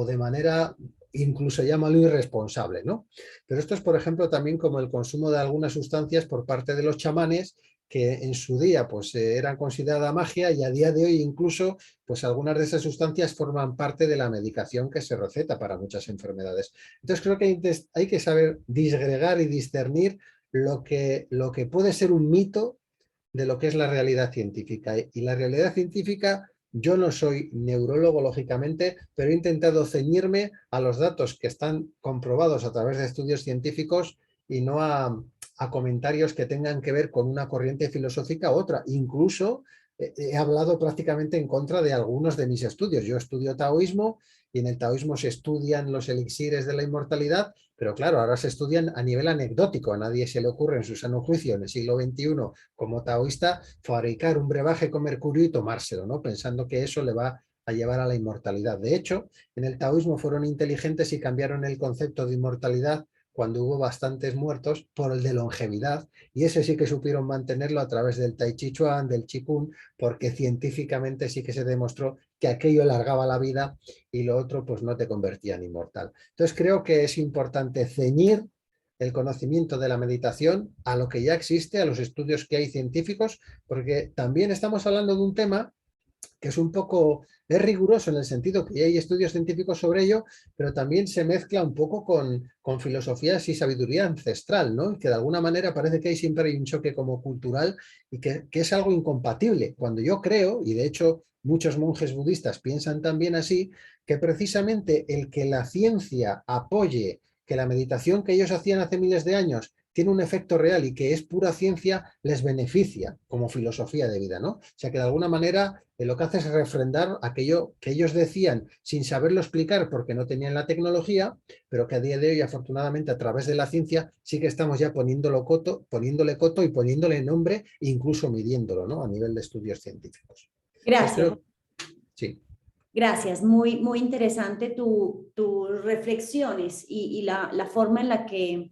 de manera incluso llámalo irresponsable, ¿no? Pero esto es, por ejemplo, también como el consumo de algunas sustancias por parte de los chamanes que en su día pues eran consideradas magia y a día de hoy incluso pues algunas de esas sustancias forman parte de la medicación que se receta para muchas enfermedades. Entonces creo que hay que saber disgregar y discernir lo que puede ser un mito de lo que es la realidad científica. Y la realidad científica, yo no soy neurólogo, lógicamente, pero he intentado ceñirme a los datos que están comprobados a través de estudios científicos y no a comentarios que tengan que ver con una corriente filosófica u otra. Incluso he hablado prácticamente en contra de algunos de mis estudios. Yo estudio taoísmo y en el taoísmo se estudian los elixires de la inmortalidad, pero claro, ahora se estudian a nivel anecdótico. A nadie se le ocurre en su sano juicio en el siglo XXI como taoísta fabricar un brebaje con mercurio y tomárselo, ¿no? Pensando que eso le va a llevar a la inmortalidad. De hecho, en el taoísmo fueron inteligentes y cambiaron el concepto de inmortalidad cuando hubo bastantes muertos por el de longevidad, y ese sí que supieron mantenerlo a través del Tai Chi Chuan, del Qigong, porque científicamente sí que se demostró que aquello alargaba la vida y lo otro pues no te convertía en inmortal. Entonces creo que es importante ceñir el conocimiento de la meditación a lo que ya existe, a los estudios que hay científicos, porque también estamos hablando de un tema que es un poco, es riguroso en el sentido que hay estudios científicos sobre ello, pero también se mezcla un poco con filosofías y sabiduría ancestral, ¿no? Y que de alguna manera parece que siempre hay un choque como cultural y que es algo incompatible. Cuando yo creo, y de hecho muchos monjes budistas piensan también así, que precisamente el que la ciencia apoye que la meditación que ellos hacían hace miles de años tiene un efecto real y que es pura ciencia, les beneficia como filosofía de vida, ¿no? O sea que de alguna manera lo que hace es refrendar aquello que ellos decían sin saberlo explicar porque no tenían la tecnología, pero que a día de hoy afortunadamente a través de la ciencia sí que estamos ya poniéndole coto y poniéndole nombre e incluso midiéndolo, ¿no? A nivel de estudios científicos. Gracias. Sí. Gracias, muy, muy interesante tus reflexiones y la forma en la que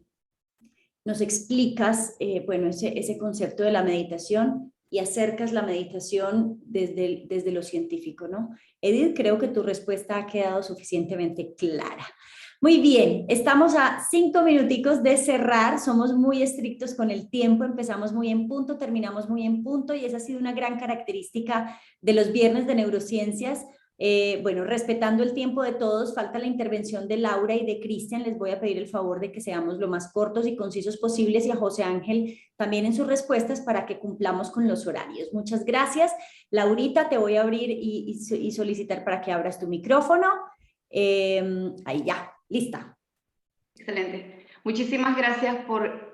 nos explicas, bueno, ese concepto de la meditación y acercas la meditación desde lo científico, ¿no? Edith, creo que tu respuesta ha quedado suficientemente clara. Muy bien, estamos a 5 minuticos de cerrar, somos muy estrictos con el tiempo, empezamos muy en punto, terminamos muy en punto y esa ha sido una gran característica de los viernes de neurociencias. Bueno, respetando el tiempo de todos, falta la intervención de Laura y de Cristian. Les voy a pedir el favor de que seamos lo más cortos y concisos posibles y a José Ángel también en sus respuestas para que cumplamos con los horarios. Muchas gracias. Laurita, te voy a abrir y solicitar para que abras tu micrófono. Ahí ya, lista. Excelente. Muchísimas gracias por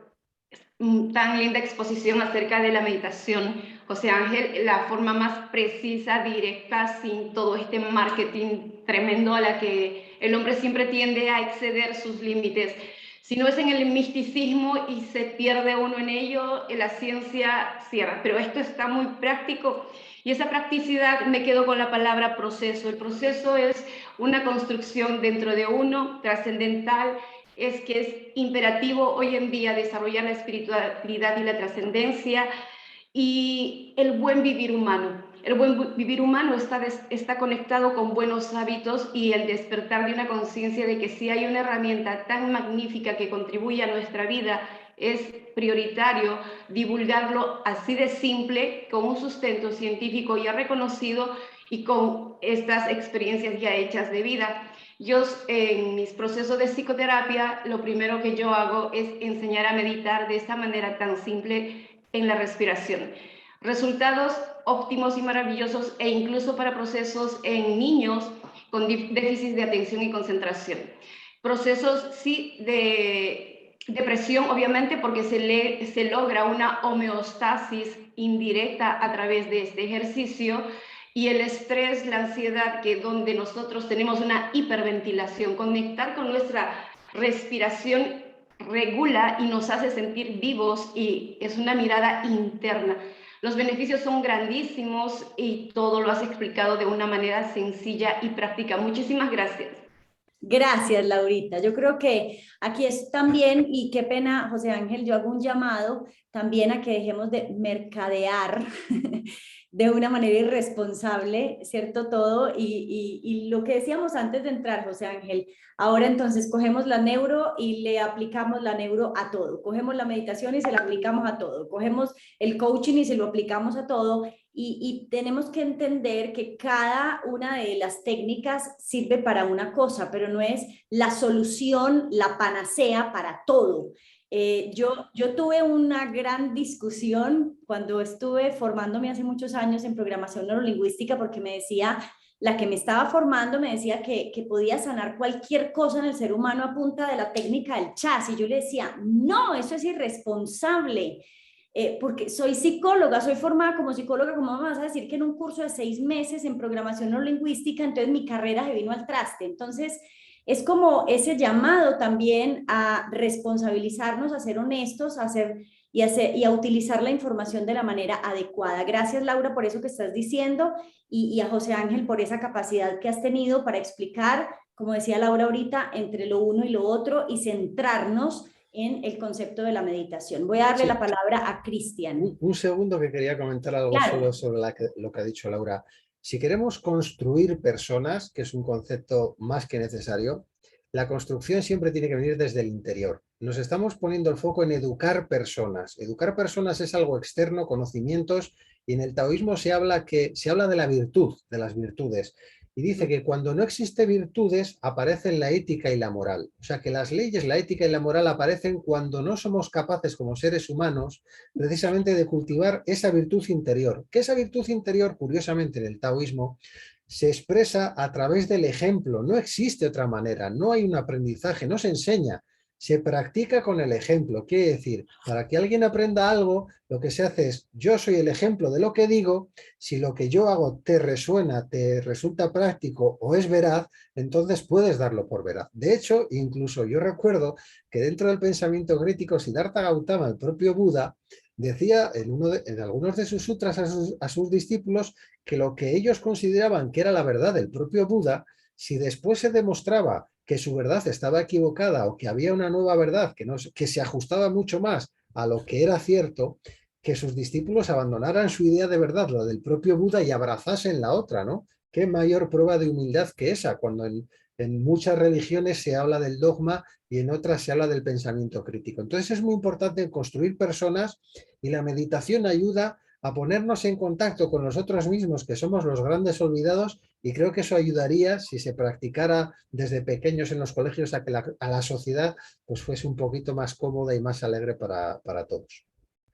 tan linda exposición acerca de la meditación, José Ángel, la forma más precisa, directa, sin todo este marketing tremendo a la que el hombre siempre tiende a exceder sus límites. Si no es en el misticismo y se pierde uno en ello, la ciencia cierra. Pero esto está muy práctico y esa practicidad me quedo con la palabra proceso. El proceso es una construcción dentro de uno, trascendental. Es que es imperativo hoy en día desarrollar la espiritualidad y la trascendencia y el buen vivir humano. El buen vivir humano está conectado con buenos hábitos y el despertar de una conciencia de que si hay una herramienta tan magnífica que contribuye a nuestra vida, es prioritario divulgarlo así de simple, con un sustento científico ya reconocido y con estas experiencias ya hechas de vida. Yo en mis procesos de psicoterapia lo primero que yo hago es enseñar a meditar de esta manera tan simple en la respiración. Resultados óptimos y maravillosos e incluso para procesos en niños con déficit de atención y concentración. procesos sí de depresión, obviamente, porque se logra una homeostasis indirecta a través de este ejercicio, y el estrés, la ansiedad, que donde nosotros tenemos una hiperventilación, conectar con nuestra respiración regula y nos hace sentir vivos, y es una mirada interna. Los beneficios son grandísimos y todo lo has explicado de una manera sencilla y práctica. Muchísimas gracias. Gracias, Laurita. Yo creo que aquí es también, y qué pena, José Ángel, yo hago un llamado también a que dejemos de mercadear de una manera irresponsable, ¿cierto? Todo, y lo que decíamos antes de entrar, José Ángel, ahora entonces cogemos la neuro y le aplicamos la neuro a todo, cogemos la meditación y se la aplicamos a todo, cogemos el coaching y se lo aplicamos a todo, y tenemos que entender que cada una de las técnicas sirve para una cosa, pero no es la solución, la panacea para todo. Yo tuve una gran discusión cuando estuve formándome hace muchos años en programación neurolingüística, porque me decía, la que me estaba formando me decía que podía sanar cualquier cosa en el ser humano a punta de la técnica del chas, y yo le decía, no, eso es irresponsable. Porque soy psicóloga, soy formada como psicóloga, ¿cómo me vas a decir que en un curso de 6 meses en programación neurolingüística, entonces mi carrera se vino al traste? Entonces, es como ese llamado también a responsabilizarnos, a ser honestos, y a utilizar la información de la manera adecuada. Gracias, Laura, por eso que estás diciendo, y a José Ángel por esa capacidad que has tenido para explicar, como decía Laura ahorita, entre lo uno y lo otro, y centrarnos en el concepto de la meditación. Voy a darle la palabra a Cristian. Un segundo, que quería comentar algo solo sobre lo que ha dicho Laura. Si queremos construir personas, que es un concepto más que necesario, la construcción siempre tiene que venir desde el interior. Nos estamos poniendo el foco en educar personas. Educar personas es algo externo, conocimientos, y en el taoísmo se habla de la virtud, de las virtudes. Y dice que cuando no existe virtudes, aparecen la ética y la moral. O sea que las leyes, la ética y la moral aparecen cuando no somos capaces como seres humanos precisamente de cultivar esa virtud interior. Que esa virtud interior, curiosamente, en el taoísmo, se expresa a través del ejemplo. No existe otra manera, no hay un aprendizaje, no se enseña. Se practica con el ejemplo. Quiere decir, para que alguien aprenda algo, lo que se hace es, yo soy el ejemplo de lo que digo, si lo que yo hago te resuena, te resulta práctico o es veraz, entonces puedes darlo por veraz. De hecho, incluso yo recuerdo que dentro del pensamiento crítico, Siddhartha Gautama, el propio Buda, decía en algunos de sus sutras a sus discípulos que lo que ellos consideraban que era la verdad del propio Buda, si después se demostraba que su verdad estaba equivocada o que había una nueva verdad que se ajustaba mucho más a lo que era cierto, que sus discípulos abandonaran su idea de verdad, la del propio Buda, y abrazasen la otra, ¿no? ¿Qué mayor prueba de humildad que esa, cuando en muchas religiones se habla del dogma y en otras se habla del pensamiento crítico? Entonces es muy importante construir personas, y la meditación ayuda a ponernos en contacto con nosotros mismos, que somos los grandes olvidados, y creo que eso ayudaría, si se practicara desde pequeños en los colegios, a que a la sociedad pues fuese un poquito más cómoda y más alegre para todos.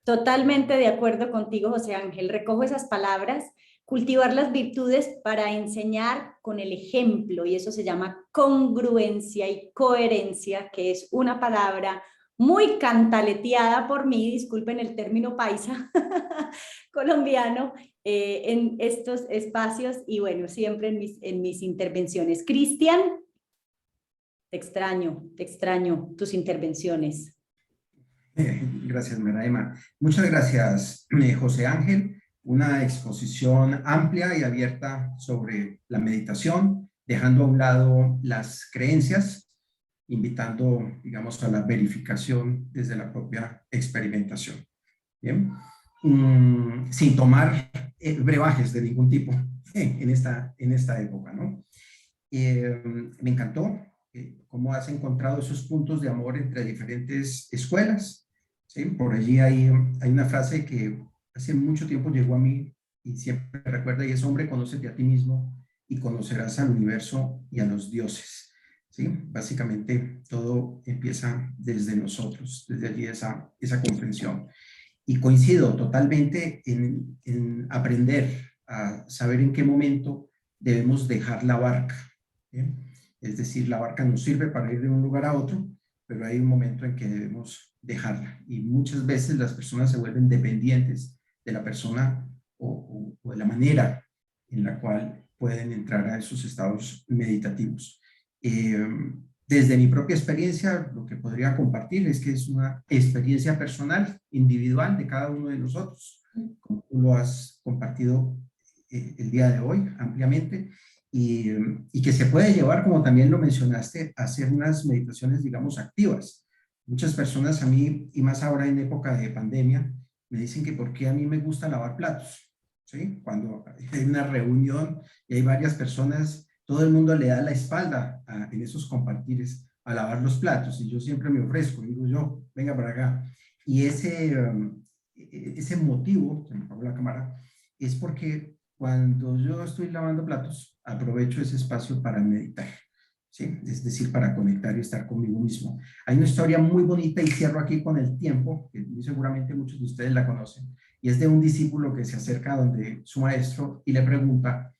Totalmente de acuerdo contigo, José Ángel. Recojo esas palabras. Cultivar las virtudes para enseñar con el ejemplo, y eso se llama congruencia y coherencia, que es una palabra muy cantaleteada por mí, disculpen el término paisa colombiano, en estos espacios, y bueno, siempre en mis intervenciones. Cristian, te extraño tus intervenciones. Gracias, Meraima. Muchas gracias, José Ángel. Una exposición amplia y abierta sobre la meditación, dejando a un lado las creencias, invitando, digamos, a la verificación desde la propia experimentación. Bien, sin tomar brebajes de ningún tipo en esta época, ¿no? Me encantó cómo has encontrado esos puntos de amor entre diferentes escuelas, ¿sí? Por allí hay una frase que hace mucho tiempo llegó a mí y siempre recuerda, y es: hombre, conócete a ti mismo y conocerás al universo y a los dioses, ¿sí? Básicamente todo empieza desde nosotros, desde allí esa comprensión. Y coincido totalmente en aprender a saber en qué momento debemos dejar la barca, ¿bien? Es decir, la barca nos sirve para ir de un lugar a otro, pero hay un momento en que debemos dejarla. Y muchas veces las personas se vuelven dependientes de la persona o de la manera en la cual pueden entrar a esos estados meditativos. Desde mi propia experiencia, lo que podría compartir es que es una experiencia personal, individual de cada uno de nosotros, como tú lo has compartido el día de hoy ampliamente, y que se puede llevar, como también lo mencionaste, a hacer unas meditaciones, digamos, activas. Muchas personas a mí, y más ahora en época de pandemia, me dicen que por qué a mí me gusta lavar platos, ¿sí? Cuando hay una reunión y hay varias personas, todo el mundo le da la espalda en esos compartires a lavar los platos, y yo siempre me ofrezco, digo yo, venga para acá. Y ese motivo, se me apagó la cámara, es porque cuando yo estoy lavando platos, aprovecho ese espacio para meditar, ¿sí? Es decir, para conectar y estar conmigo mismo. Hay una historia muy bonita, y cierro aquí con el tiempo, que muy seguramente muchos de ustedes la conocen, y es de un discípulo que se acerca donde su maestro y le pregunta,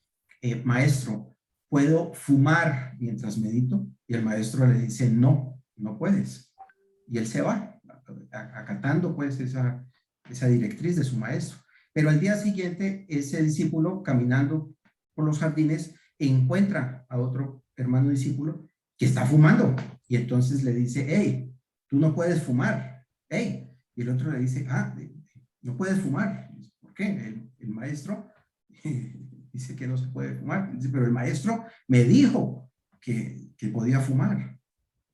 maestro, ¿puedo fumar mientras medito? Y el maestro le dice, no, no puedes. Y él se va, acatando pues esa directriz de su maestro. Pero al día siguiente, ese discípulo, caminando por los jardines, encuentra a otro hermano discípulo que está fumando. Y entonces le dice, hey, tú no puedes fumar. Hey. Y el otro le dice, no puedes fumar. ¿Por qué? El maestro dice que no se puede fumar. Dice, pero el maestro me dijo que podía fumar.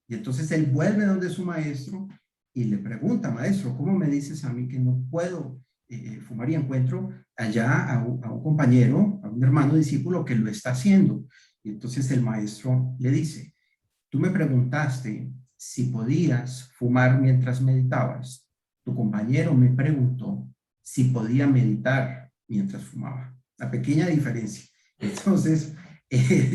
Y entonces él vuelve donde su maestro y le pregunta, maestro, ¿cómo me dices a mí que no puedo fumar? Y encuentro allá a un compañero, a un hermano discípulo que lo está haciendo. Y entonces el maestro le dice, tú me preguntaste si podías fumar mientras meditabas. Tu compañero me preguntó si podía meditar mientras fumaba. La pequeña diferencia. Entonces,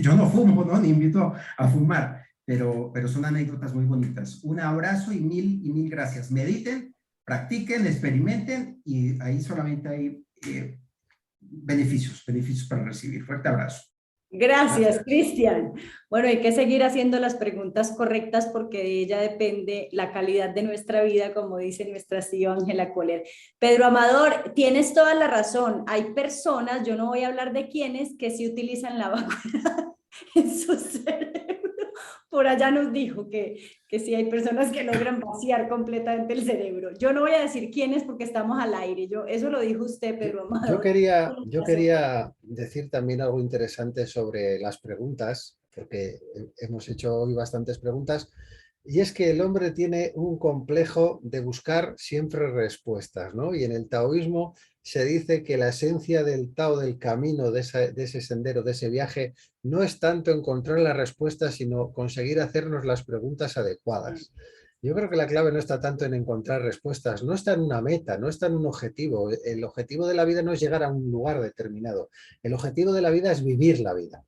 yo no fumo, ¿no? Ni invito a fumar, pero son anécdotas muy bonitas. Un abrazo y mil gracias. Mediten, practiquen, experimenten, y ahí solamente hay beneficios para recibir. Fuerte abrazo. Gracias, Cristian. Bueno, hay que seguir haciendo las preguntas correctas porque de ella depende la calidad de nuestra vida, como dice nuestra CEO Ángela Coller. Pedro Amador, tienes toda la razón. Hay personas, yo no voy a hablar de quiénes, que sí utilizan la vacuna en su cerebro. Por allá nos dijo que sí hay personas que logran vaciar completamente el cerebro. Yo no voy a decir quiénes porque estamos al aire. Eso lo dijo usted, Pedro Amador. Yo quería decir también algo interesante sobre las preguntas, porque hemos hecho hoy bastantes preguntas, y es que el hombre tiene un complejo de buscar siempre respuestas, ¿no? Y en el taoísmo se dice que la esencia del Tao, del camino, de ese sendero, de ese viaje, no es tanto encontrar las respuestas, sino conseguir hacernos las preguntas adecuadas. Yo creo que la clave no está tanto en encontrar respuestas, no está en una meta, no está en un objetivo. El objetivo de la vida no es llegar a un lugar determinado. El objetivo de la vida es vivir la vida,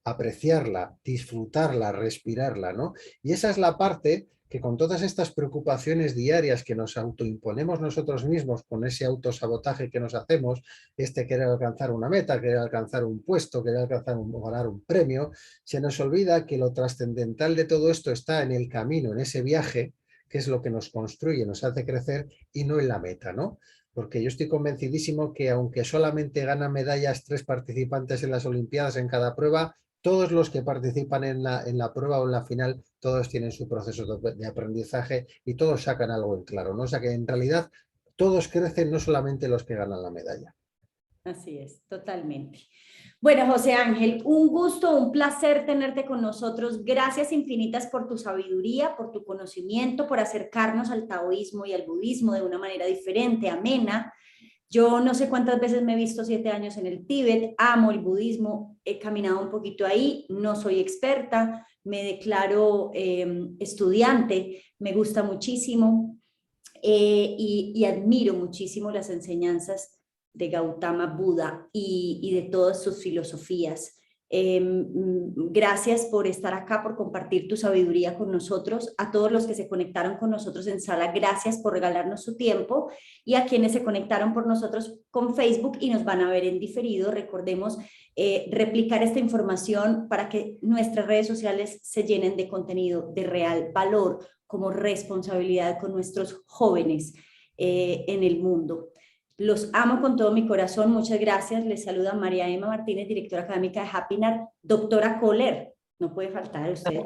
apreciarla, disfrutarla, respirarla, ¿no? Y esa es la parte que, con todas estas preocupaciones diarias que nos autoimponemos nosotros mismos, con ese autosabotaje que nos hacemos, querer alcanzar una meta, querer alcanzar un puesto, querer ganar un premio, se nos olvida que lo trascendental de todo esto está en el camino, en ese viaje, que es lo que nos construye, nos hace crecer, y no en la meta, ¿no? Porque yo estoy convencidísimo que, aunque solamente ganan medallas 3 participantes en las Olimpiadas en cada prueba, todos los que participan en la prueba o en la final, todos tienen su proceso de aprendizaje y todos sacan algo en claro, ¿no? O sea que en realidad todos crecen, no solamente los que ganan la medalla. Así es, totalmente. Bueno, José Ángel, un gusto, un placer tenerte con nosotros. Gracias infinitas por tu sabiduría, por tu conocimiento, por acercarnos al taoísmo y al budismo de una manera diferente, amena. Yo no sé cuántas veces me he visto 7 años en el Tíbet, amo el budismo, he caminado un poquito ahí, no soy experta, me declaro estudiante, me gusta muchísimo y admiro muchísimo las enseñanzas de Gautama Buda y de todas sus filosofías. Gracias por estar acá, por compartir tu sabiduría con nosotros. A todos los que se conectaron con nosotros en sala, gracias por regalarnos su tiempo. Y a quienes se conectaron por nosotros con Facebook y nos van a ver en diferido, recordemos replicar esta información para que nuestras redes sociales se llenen de contenido de real valor, como responsabilidad con nuestros jóvenes en el mundo. Los amo con todo mi corazón, muchas gracias. Les saluda María Emma Martínez, directora académica de Happynar. Doctora Kohler, no puede faltar usted.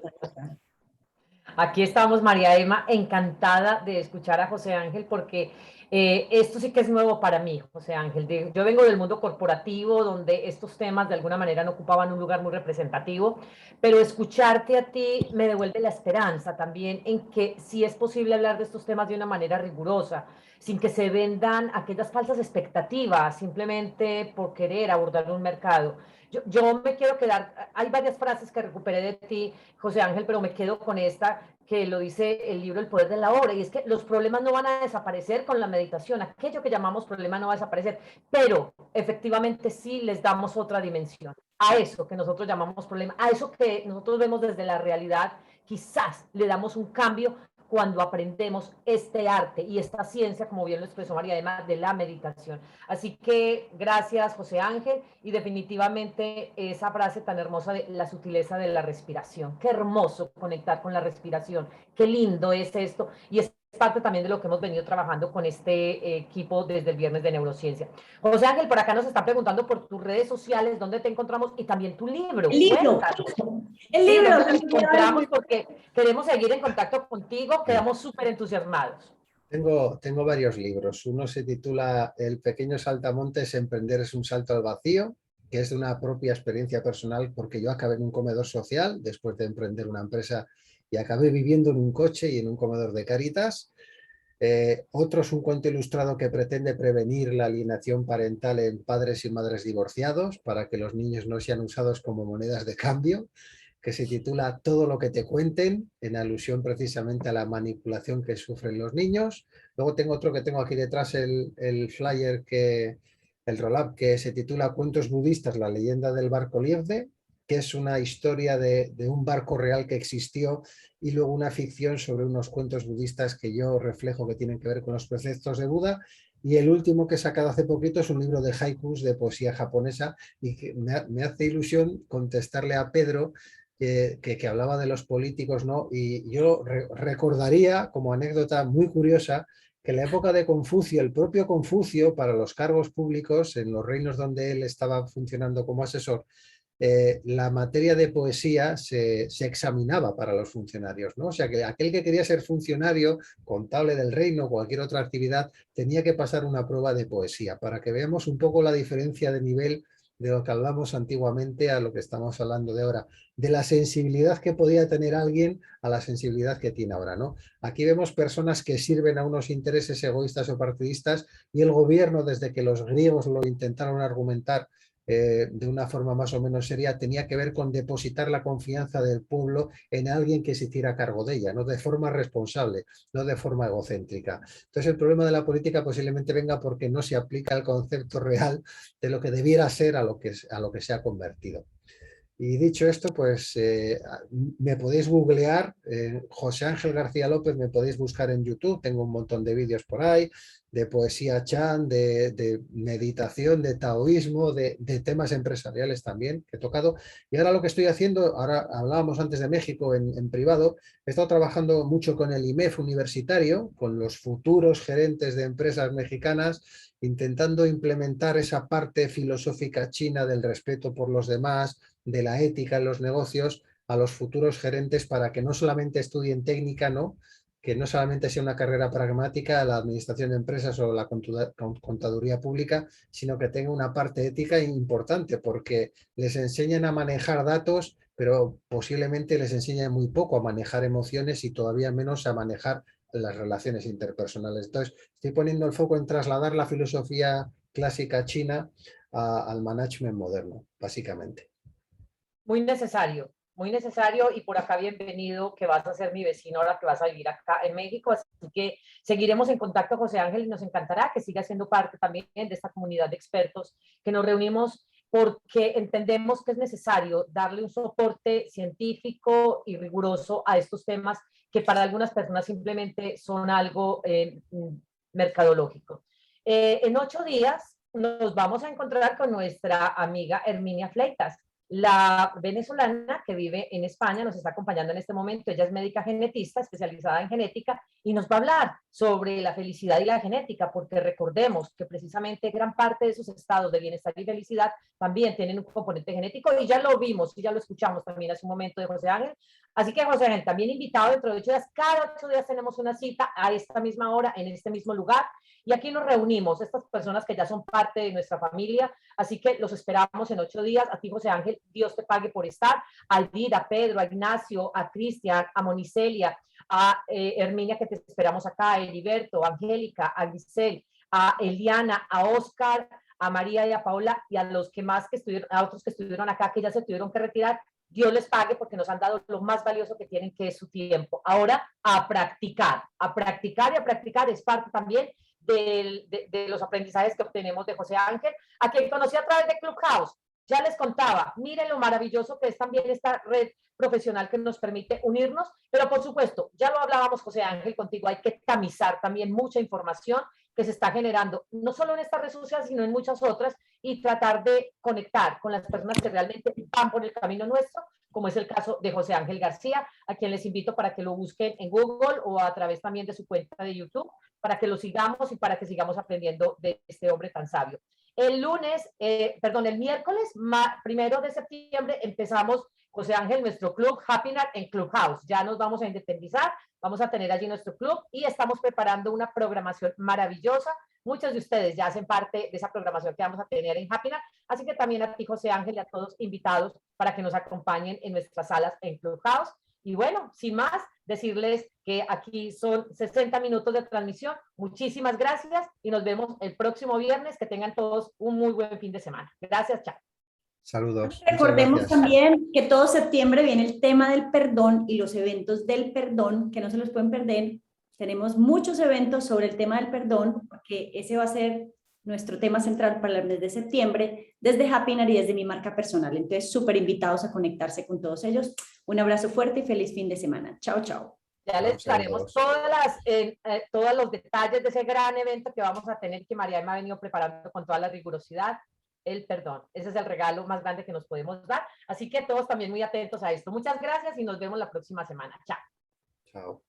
Aquí estamos, María Emma, encantada de escuchar a José Ángel, porque esto sí que es nuevo para mí, José Ángel. Yo vengo del mundo corporativo, donde estos temas de alguna manera no ocupaban un lugar muy representativo, pero escucharte a ti me devuelve la esperanza también en que sí es posible hablar de estos temas de una manera rigurosa, sin que se vendan aquellas falsas expectativas, simplemente por querer abordar un mercado. Yo me quiero quedar, hay varias frases que recuperé de ti, José Ángel, pero me quedo con esta que lo dice el libro El Poder de la Hora, y es que los problemas no van a desaparecer con la meditación, aquello que llamamos problema no va a desaparecer, pero efectivamente sí les damos otra dimensión, a eso que nosotros llamamos problema, a eso que nosotros vemos desde la realidad, quizás le damos un cambio cuando aprendemos este arte y esta ciencia, como bien lo expresó María Emma, de la meditación. Así que gracias, José Ángel, y definitivamente esa frase tan hermosa de la sutileza de la respiración. Qué hermoso conectar con la respiración, qué lindo es esto, y es parte también de lo que hemos venido trabajando con este equipo desde el viernes de neurociencia. José Ángel, por acá nos están preguntando por tus redes sociales, dónde te encontramos y también tu libro. El libro. Cuéntanos. El Sí, libro. ¿dónde te encontramos? Porque queremos seguir en contacto contigo, quedamos súper entusiasmados. Tengo varios libros. Uno se titula El pequeño saltamontes, emprender es un salto al vacío, que es de una propia experiencia personal, porque yo acabé en un comedor social después de emprender una empresa y acabé viviendo en un coche y en un comedor de Cáritas. Otro es un cuento ilustrado que pretende prevenir la alienación parental en padres y madres divorciados para que los niños no sean usados como monedas de cambio, que se titula Todo lo que te cuenten, en alusión precisamente a la manipulación que sufren los niños. Luego tengo otro que tengo aquí detrás, el flyer, el roll-up, que se titula Cuentos budistas, la leyenda del barco Liebde, que es una historia de un barco real que existió, y luego una ficción sobre unos cuentos budistas que yo reflejo que tienen que ver con los preceptos de Buda. Y el último que he sacado hace poquito es un libro de haikus, de poesía japonesa, y que me hace ilusión contestarle a Pedro que hablaba de los políticos, ¿no? Y yo recordaría, como anécdota muy curiosa, que en la época de Confucio, el propio Confucio, para los cargos públicos, en los reinos donde él estaba funcionando como asesor, la materia de poesía se examinaba para los funcionarios, ¿no? O sea que aquel que quería ser funcionario, contable del reino, cualquier otra actividad, tenía que pasar una prueba de poesía, para que veamos un poco la diferencia de nivel de lo que hablamos antiguamente a lo que estamos hablando de ahora, de la sensibilidad que podía tener alguien a la sensibilidad que tiene ahora, ¿no? Aquí vemos personas que sirven a unos intereses egoístas o partidistas, y el gobierno, desde que los griegos lo intentaron argumentar de una forma más o menos seria, tenía que ver con depositar la confianza del pueblo en alguien que se hiciera cargo de ella, no de forma responsable, no de forma egocéntrica. Entonces el problema de la política posiblemente venga porque no se aplica el concepto real de lo que debiera ser a lo que se ha convertido. Y dicho esto, pues me podéis googlear, José Ángel García López, me podéis buscar en YouTube, tengo un montón de vídeos por ahí, de poesía chan, de meditación, de taoísmo, de temas empresariales también que he tocado. Y ahora lo que estoy haciendo, ahora hablábamos antes de México en privado, he estado trabajando mucho con el IMEF universitario, con los futuros gerentes de empresas mexicanas, intentando implementar esa parte filosófica china del respeto por los demás, de la ética en los negocios, a los futuros gerentes, para que no solamente estudien técnica, ¿no? Que no solamente sea una carrera pragmática, la administración de empresas o la contaduría pública, sino que tenga una parte ética importante, porque les enseñan a manejar datos, pero posiblemente les enseñan muy poco a manejar emociones y todavía menos a manejar las relaciones interpersonales. Entonces, estoy poniendo el foco en trasladar la filosofía clásica china al management moderno, básicamente. Muy necesario, y por acá bienvenido, que vas a ser mi vecino ahora que vas a vivir acá en México, así que seguiremos en contacto, José Ángel, y nos encantará que sigas siendo parte también de esta comunidad de expertos que nos reunimos porque entendemos que es necesario darle un soporte científico y riguroso a estos temas que para algunas personas simplemente son algo mercadológico. En 8 días nos vamos a encontrar con nuestra amiga Herminia Fleitas, la venezolana que vive en España, nos está acompañando en este momento. Ella es médica genetista especializada en genética y nos va a hablar sobre la felicidad y la genética, porque recordemos que precisamente gran parte de esos estados de bienestar y felicidad también tienen un componente genético, y ya lo vimos y ya lo escuchamos también hace un momento de José Ángel. Así que José Ángel, también invitado dentro de 8 días, cada 8 días tenemos una cita a esta misma hora, en este mismo lugar, y aquí nos reunimos, estas personas que ya son parte de nuestra familia, así que los esperamos en 8 días. A ti, José Ángel, Dios te pague por estar, a Elvira, a Pedro, a Ignacio, a Cristian, a Monicelia, a Herminia, que te esperamos acá, a Heriberto, a Angélica, a Giselle, a Eliana, a Oscar, a María y a Paula, y a los que más que estuvieron, a otros que estuvieron acá, que ya se tuvieron que retirar. Dios les pague porque nos han dado lo más valioso que tienen, que es su tiempo. Ahora a practicar y a practicar es parte también de los aprendizajes que obtenemos de José Ángel, a quien conocí a través de Clubhouse. Ya les contaba, miren lo maravilloso que es también esta red profesional que nos permite unirnos, pero por supuesto, ya lo hablábamos José Ángel contigo, hay que tamizar también mucha información que se está generando, no solo en esta red social, sino en muchas otras, y tratar de conectar con las personas que realmente van por el camino nuestro, como es el caso de José Ángel García, a quien les invito para que lo busquen en Google o a través también de su cuenta de YouTube, para que lo sigamos y para que sigamos aprendiendo de este hombre tan sabio. El miércoles 1 de septiembre empezamos, José Ángel, nuestro club Happiness en Clubhouse. Ya nos vamos a independizar, vamos a tener allí nuestro club y estamos preparando una programación maravillosa. Muchos de ustedes ya hacen parte de esa programación que vamos a tener en Happiness, así que también a ti, José Ángel, y a todos invitados para que nos acompañen en nuestras salas en Clubhouse. Y bueno, sin más, decirles que aquí son 60 minutos de transmisión. Muchísimas gracias y nos vemos el próximo viernes. Que tengan todos un muy buen fin de semana. Gracias, chao. Saludos. Recordemos también que todo septiembre viene el tema del perdón y los eventos del perdón, que no se los pueden perder. Tenemos muchos eventos sobre el tema del perdón, porque ese va a ser nuestro tema central para el mes de septiembre, desde Happiness y desde mi marca personal. Entonces, súper invitados a conectarse con todos ellos. Un abrazo fuerte y feliz fin de semana. Chao, chao. Ya les daremos todos los detalles de ese gran evento que vamos a tener, que María me ha venido preparando con toda la rigurosidad. El perdón. Ese es el regalo más grande que nos podemos dar. Así que todos también muy atentos a esto. Muchas gracias y nos vemos la próxima semana. Chao. Chao.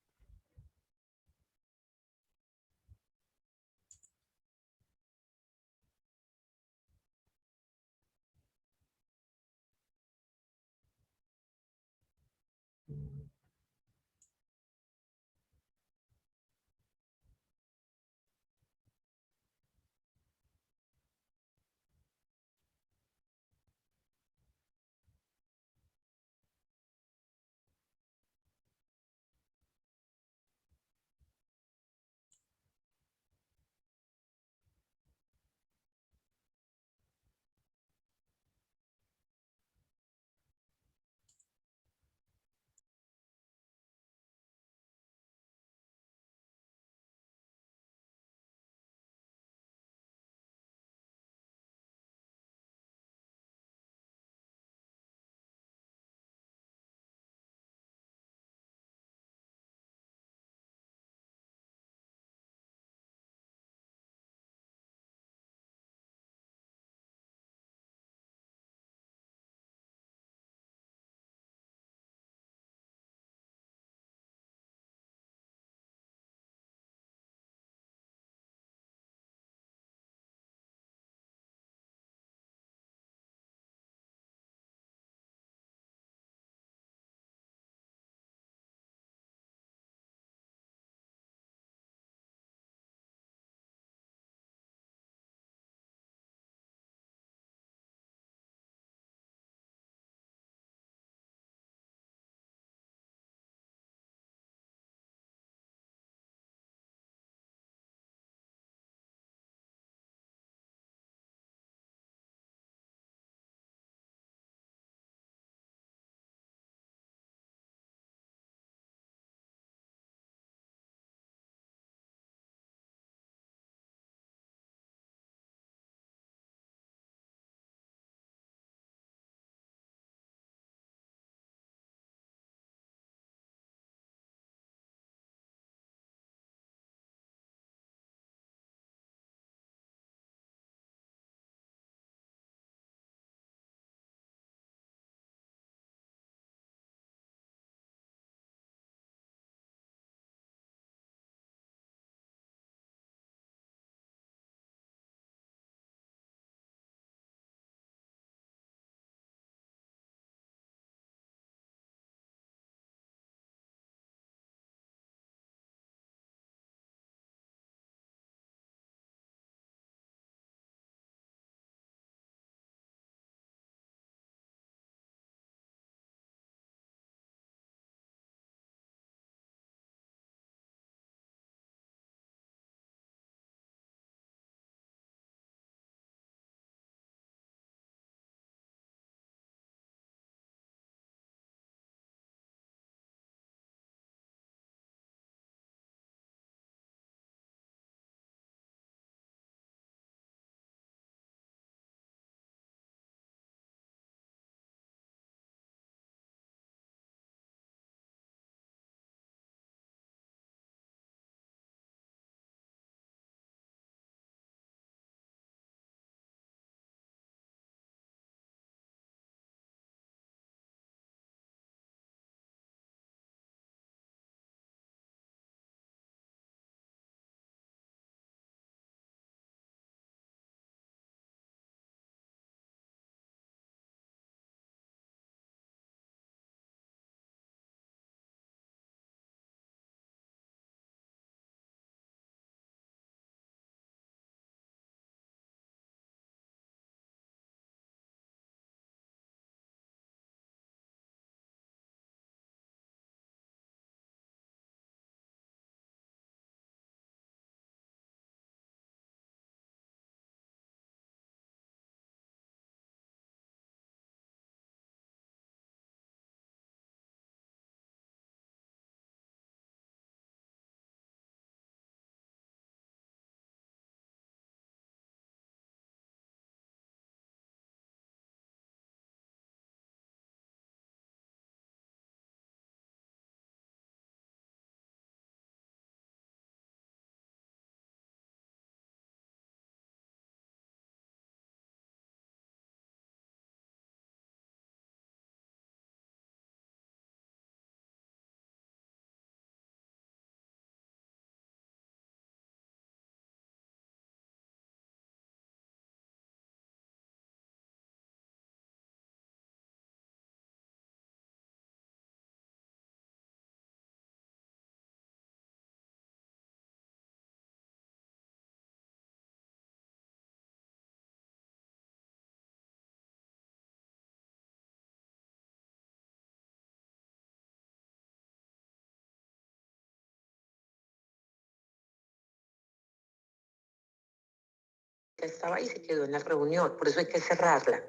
ella estaba ahí, se quedó en la reunión. Por eso hay que cerrarla.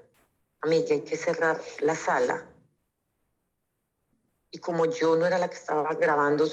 Amiga, hay que cerrar la sala. Y como yo no era la que estaba grabando,